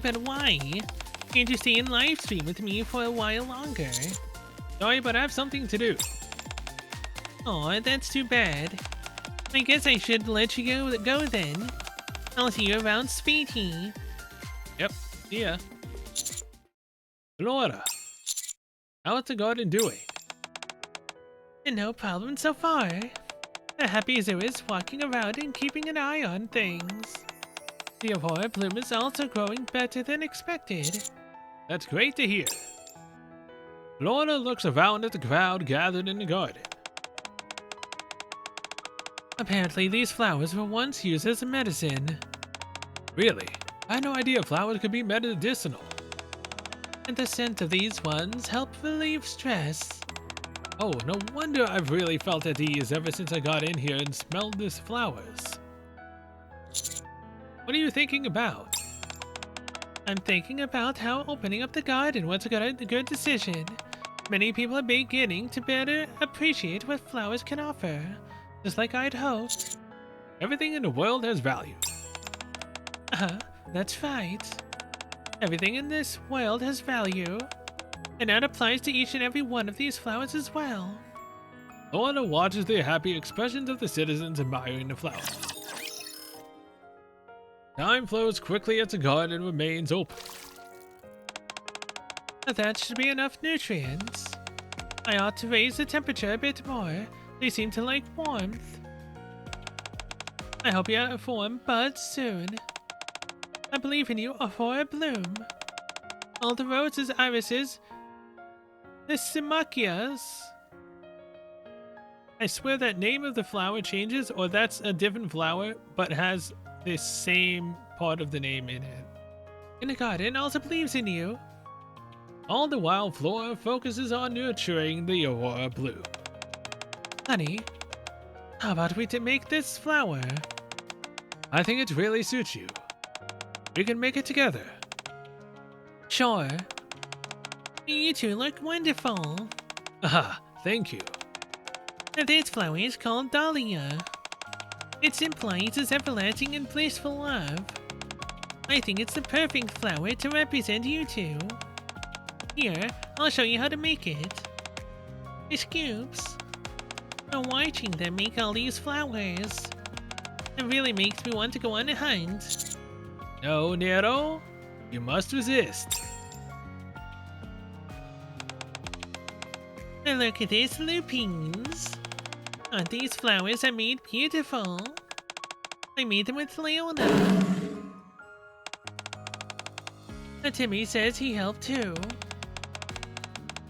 Speaker 3: But why? Can't you stay in live stream with me for a while longer?
Speaker 1: Sorry, but I have something to do.
Speaker 3: Aw, that's too bad. I guess I should let you go then. I'll see you around, Sweetie.
Speaker 1: Yep, see ya. Flora, how's the garden doing?
Speaker 3: No problem so far. Happy as it is walking around and keeping an eye on things. The Aurora bloom is also growing better than expected.
Speaker 1: That's great to hear. Flora looks around at the crowd gathered in the garden.
Speaker 3: Apparently these flowers were once used as a medicine.
Speaker 1: Really? I had no idea flowers could be medicinal.
Speaker 3: And the scent of these ones help relieve stress.
Speaker 1: Oh, no wonder I've really felt at ease ever since I got in here and smelled these flowers. What are you thinking about?
Speaker 3: I'm thinking about how opening up the garden was a good decision. Many people are beginning to better appreciate what flowers can offer, just like I'd hoped.
Speaker 1: Everything in the world has value.
Speaker 3: That's right. Everything in this world has value, and that applies to each and every one of these flowers as well.
Speaker 1: Flora watches the happy expressions of the citizens admiring the flowers. Time flows quickly as the garden remains open.
Speaker 3: That should be enough nutrients. I ought to raise the temperature a bit more. They seem to like warmth. I hope you form buds soon. I believe in you for a bloom. All the roses, irises, the simakias.
Speaker 1: I swear that name of the flower changes, or that's a different flower, but has the same part of the name in it.
Speaker 3: And the garden also believes in you.
Speaker 1: All the while, Flora focuses on nurturing the Aurora bloom.
Speaker 3: Honey, how about we make this flower?
Speaker 1: I think it really suits you. We can make it together.
Speaker 3: Sure. You two look wonderful.
Speaker 1: Thank you.
Speaker 3: This flower is called Dahlia. It implies everlasting and blissful love. I think it's the perfect flower to represent you two. Here, I'll show you how to make it. The scoops. But watching them make all these flowers, it really makes me want to go on a hunt.
Speaker 1: No, Nero, you must resist.
Speaker 3: And look at these lupines. Aren't these flowers I made beautiful? I made them with Leona. And Timmy says he helped too.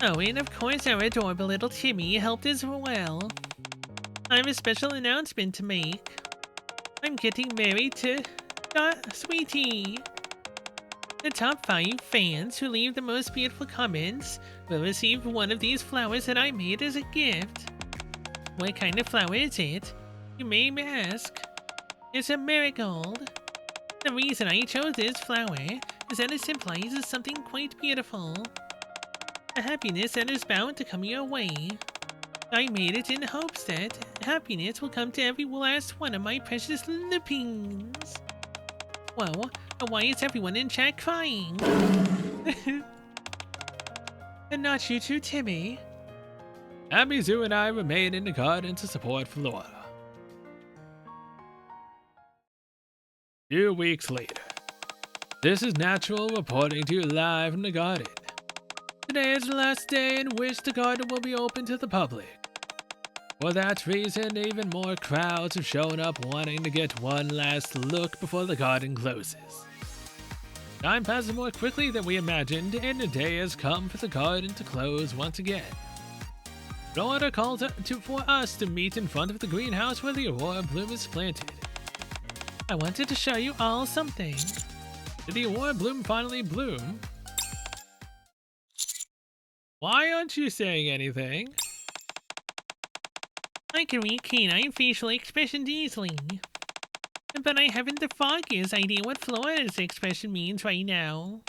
Speaker 3: Oh, and of course our adorable little Timmy helped as well. I have a special announcement to make. I'm getting married to Sweetie. The top 5 fans who leave the most beautiful comments will receive one of these flowers that I made as a gift. What kind of flower is it? You may ask. It's a marigold. The reason I chose this flower is that it symbolizes something quite beautiful. A happiness that is bound to come your way. I made it in hopes that happiness will come to every last one of my precious lupines. Whoa, why is everyone in chat crying? And not you too, Timmy.
Speaker 1: Amizu and I remain in the garden to support Flora. 2 weeks later. This is Natural reporting to you live from the garden. Today is the last day in which the garden will be open to the public. For that reason, even more crowds have shown up wanting to get one last look before the garden closes. Time passes more quickly than we imagined, and the day has come for the garden to close once again. Flora called for us to meet in front of the greenhouse where the Aurora Bloom is planted.
Speaker 3: I wanted to show you all something.
Speaker 1: Did the Aurora Bloom finally bloom? Why aren't you saying anything?
Speaker 3: I can read canine facial expressions easily. But I haven't the foggiest idea what Flora's expression means right now.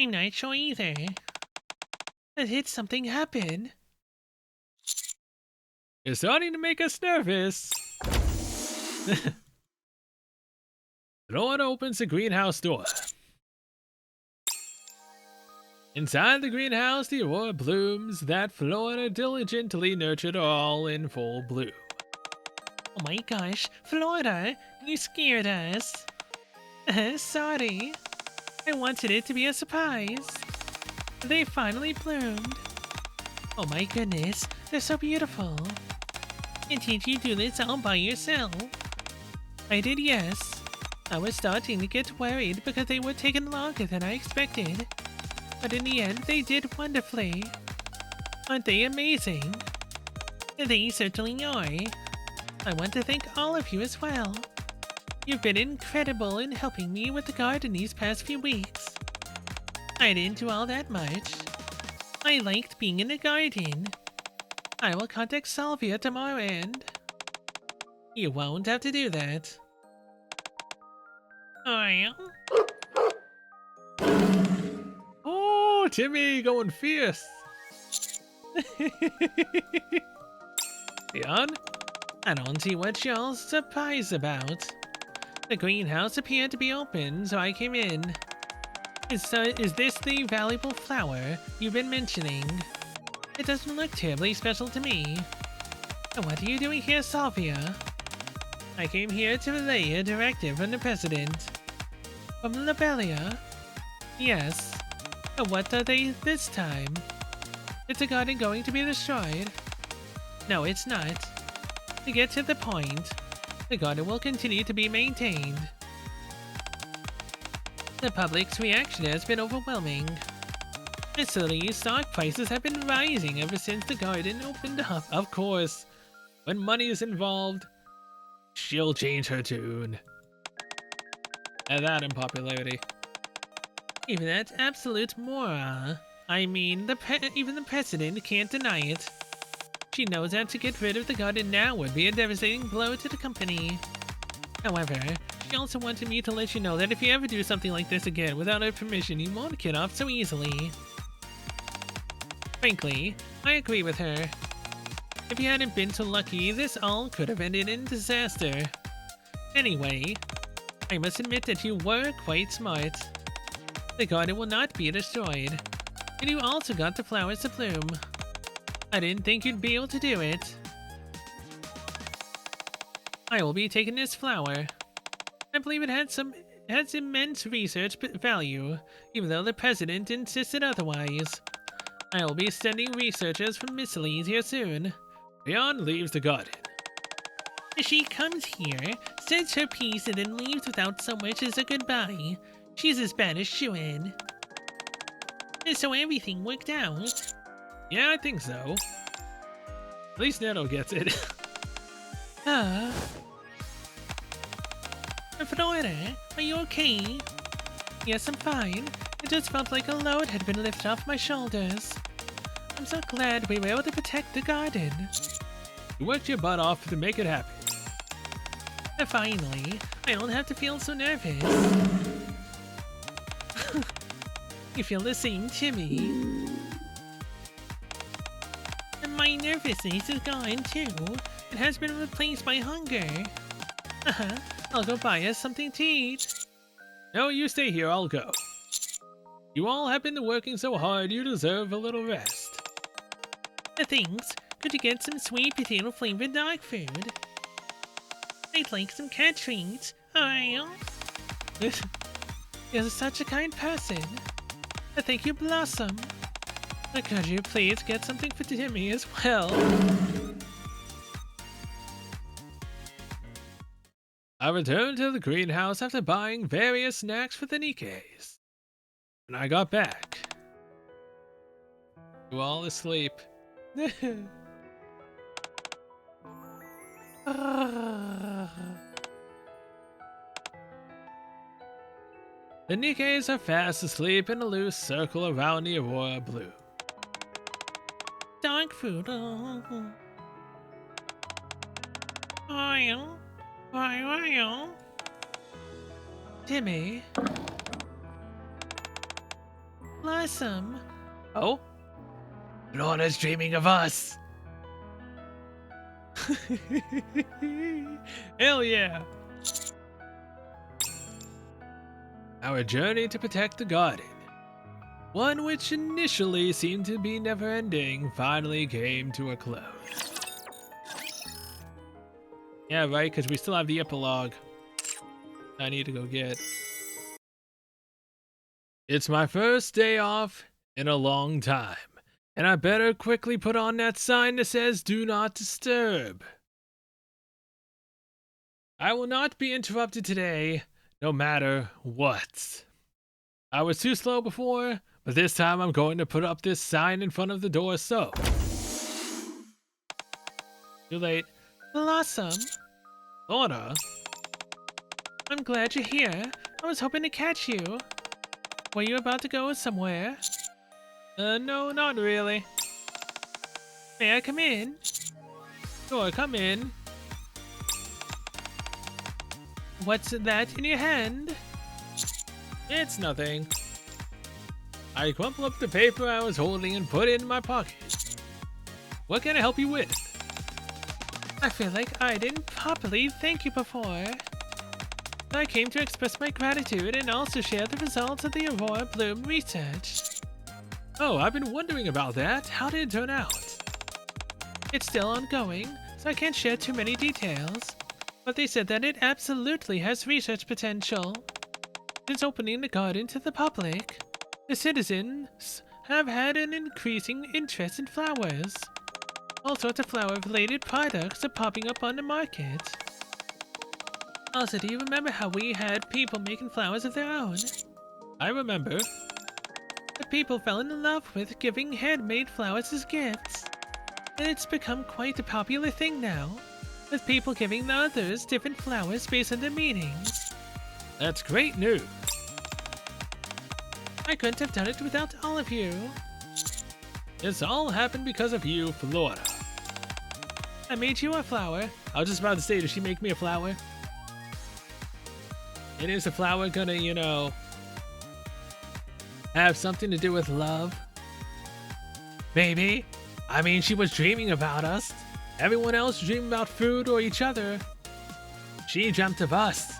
Speaker 3: I'm not sure either. But did something happen?
Speaker 1: You're starting to make us nervous. Flora opens the greenhouse door. Inside the greenhouse, the Aurora blooms that Flora diligently nurtured are all in full bloom.
Speaker 3: Oh my gosh, Flora, you scared us. Sorry. I wanted it to be a surprise. They finally bloomed. Oh my goodness, they're so beautiful. And did you do this all by yourself? I did, yes. I was starting to get worried because they were taking longer than I expected. But in the end, they did wonderfully. Aren't they amazing? They certainly are. I want to thank all of you as well. You've been incredible in helping me with the garden these past few weeks. I didn't do all that much. I liked being in the garden. I will contact Salvia tomorrow and... You won't have to do that.
Speaker 1: Oh, Timmy going fierce. Leon?
Speaker 3: I don't see what y'all's surprised about. The greenhouse appeared to be open, so I came in. Is this the valuable flower you've been mentioning? It doesn't look terribly special to me. And what are you doing here, Salvia? I came here to relay a directive from the president. From Lobelia? Yes. And what are they this time? Is the garden going to be destroyed? No, it's not. To get to the point, the garden will continue to be maintained. The public's reaction has been overwhelming. Facilities stock prices have been rising ever since the garden opened up.
Speaker 1: Of course. When money is involved, she'll change her tune. And that in popularity.
Speaker 3: Even that absolute moron. I mean, even the president can't deny it. She knows that to get rid of the garden now would be a devastating blow to the company. However, she also wanted me to let you know that if you ever do something like this again without her permission, you won't get off so easily. Frankly, I agree with her. If you hadn't been so lucky, this all could have ended in disaster. Anyway, I must admit that you were quite smart. The garden will not be destroyed, and you also got the flowers to bloom. I didn't think you'd be able to do it. I will be taking this flower. I believe it has immense research value, even though the president insisted otherwise. I will be sending researchers from Miscellanies here soon.
Speaker 1: Leon leaves the garden.
Speaker 3: She comes here, says her piece, and then leaves without so much as a goodbye. She's a Spanish shoo-in. So everything worked out.
Speaker 1: Yeah, I think so. At least Neto gets it.
Speaker 3: Flora, are you okay? Yes, I'm fine. It just felt like a load had been lifted off my shoulders. I'm so glad we were able to protect the garden.
Speaker 1: You worked your butt off to make it happen.
Speaker 3: Finally, I don't have to feel so nervous. You feel the same to me. And my nervousness is gone too. It has been replaced by hunger. I'll go buy us something to eat.
Speaker 1: No, you stay here, I'll go. You all have been working so hard, you deserve a little rest.
Speaker 3: Thanks. Could you get some sweet potato flavored dog food? I'd like some cat treats. You're such a kind person. Thank you, Blossom. Could you please get something for Timmy as well?
Speaker 1: I returned to the greenhouse after buying various snacks for the Nikkes. When I got back, you all asleep. The Nikkes are fast asleep in a loose circle around the Aurora Blue.
Speaker 3: Dog food. Timmy. Blossom.
Speaker 1: Oh? Flora's dreaming of us! Hell yeah! Our journey to protect the garden, one which initially seemed to be never-ending, finally came to a close. Yeah, right, because we still have the epilogue I need to go get. It's my first day off in a long time, and I better quickly put on that sign that says "Do Not Disturb." I will not be interrupted today, no matter what. I was too slow before, but this time I'm going to put up this sign in front of the door, so. Too late.
Speaker 3: Blossom.
Speaker 1: Flora?
Speaker 3: I'm glad you're here. I was hoping to catch you. Were you about to go somewhere?
Speaker 1: No, not really.
Speaker 3: May I come in?
Speaker 1: Sure, come in.
Speaker 3: What's that in your hand?
Speaker 1: It's nothing. I crumpled up the paper I was holding and put it in my pocket. What can I help you with?
Speaker 3: I feel like I didn't properly thank you before. I came to express my gratitude and also share the results of the Aurora Bloom research.
Speaker 1: Oh, I've been wondering about that. How did it turn out?
Speaker 3: It's still ongoing, so I can't share too many details. But they said that it absolutely has research potential. Since opening the garden to the public, the citizens have had an increasing interest in flowers. All sorts of flower-related products are popping up on the market. Also, do you remember how we had people making flowers of their own?
Speaker 1: I remember.
Speaker 3: The people fell in love with giving handmade flowers as gifts. And it's become quite a popular thing now, with people giving the others different flowers based on their meanings.
Speaker 1: That's great news.
Speaker 3: I couldn't have done it without all of you.
Speaker 1: This all happened because of you, Flora.
Speaker 3: I made you a flower.
Speaker 1: I was just about to say, did she make me a flower? And is the flower gonna, you know, have something to do with love? Maybe. I mean, she was dreaming about us. Everyone else dreamed about food or each other. She dreamt of us.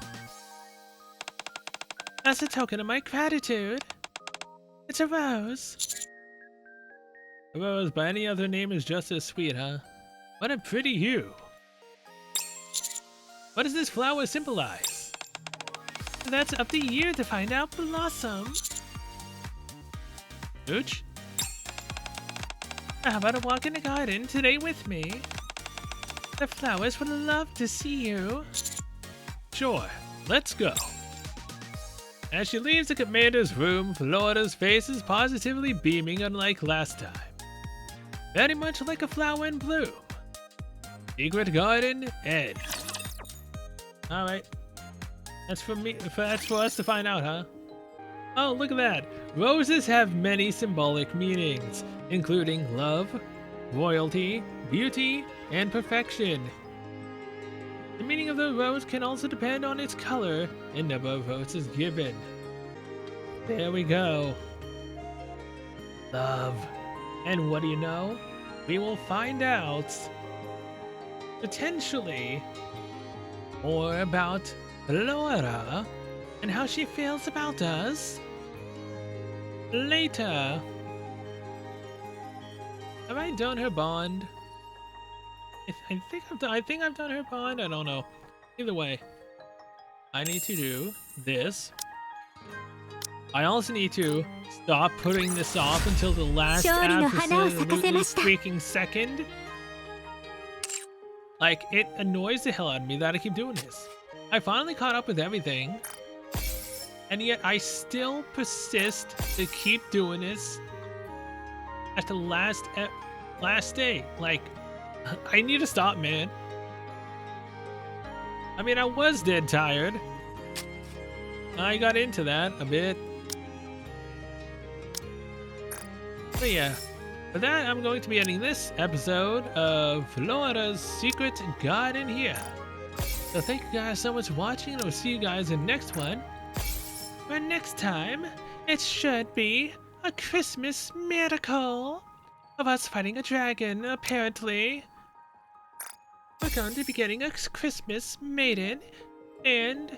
Speaker 3: As a token of my gratitude. It's a rose.
Speaker 1: A rose by any other name is just as sweet, huh? What a pretty hue. What does this flower symbolize?
Speaker 3: That's up to you to find out, Blossom.
Speaker 1: Ooch?
Speaker 3: How about a walk in the garden today with me? The flowers would love to see you.
Speaker 1: Sure, let's go. As she leaves the commander's room, Flora's face is positively beaming unlike last time. Very much like a flower in bloom. Secret garden, end. Alright. That's for me. That's for us to find out, huh? Oh, look at that. Roses have many symbolic meanings, including love, royalty, beauty, and perfection. The meaning of the rose can also depend on its color and number of roses given. There we go. Love. And what do you know? We will find out, potentially, more about Flora and how she feels about us later. Have I done her bond? I think I've done her bond. I don't know. Either way, I need to do this. I also need to stop putting this off until the last absolutely freaking second. Like, it annoys the hell out of me that I keep doing this. I finally caught up with everything, and yet I still persist to keep doing this at the last day. Like, I need to stop, man. I mean, I was dead tired. I got into that a bit. But yeah, for that, I'm going to be ending this episode of Flora's Secret Garden here. So thank you guys so much for watching, and I'll see you guys in the next one.
Speaker 3: For next time, it should be a Christmas miracle of us fighting a dragon, apparently. We're going to be getting a Christmas maiden, and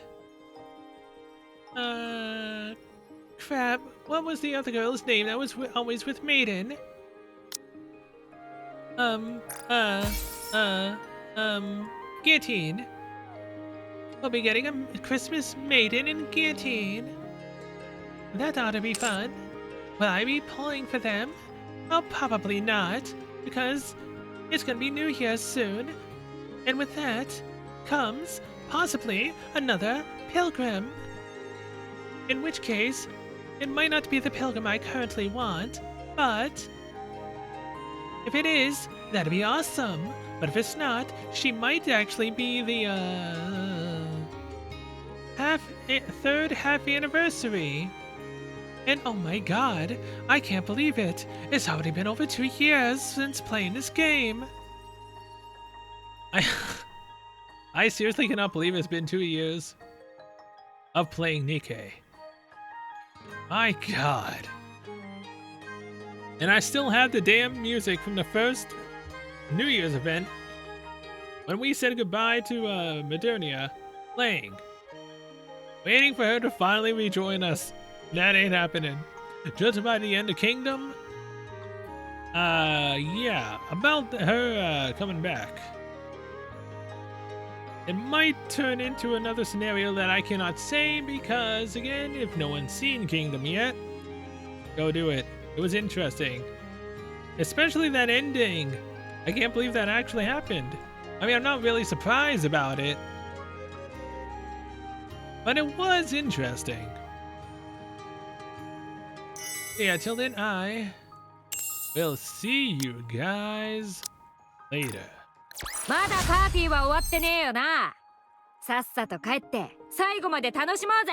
Speaker 3: crap, what was the other girl's name that was always with Maiden? Guillotine. We'll be getting a Christmas maiden in Guillotine. That ought to be fun. Will I be pulling for them? Oh, probably not, because it's gonna be New Year's soon. And with that comes possibly another pilgrim. In which case, it might not be the pilgrim I currently want, but if it is, that'd be awesome. But if it's not, she might actually be the third half anniversary. And oh my god, I can't believe it. It's already been over 2 years since playing this game. I seriously cannot believe it's been 2 years of playing Nikke. My god. And I still have the damn music from the first New Year's event when we said goodbye to Modernia playing. Waiting for her to finally rejoin us. That ain't happening. Just by the end of Kingdom? Yeah, about her coming back. It might turn into another scenario that I cannot say because, again, if no one's seen Kingdom yet, go do it. It was interesting. Especially that ending. I can't believe that actually happened. I mean, I'm not really surprised about it, but it was interesting. Yeah, till then, I will see you guys later.
Speaker 4: まだパーティーは終わってねえよな。さっさと帰って最後まで楽しもうぜ。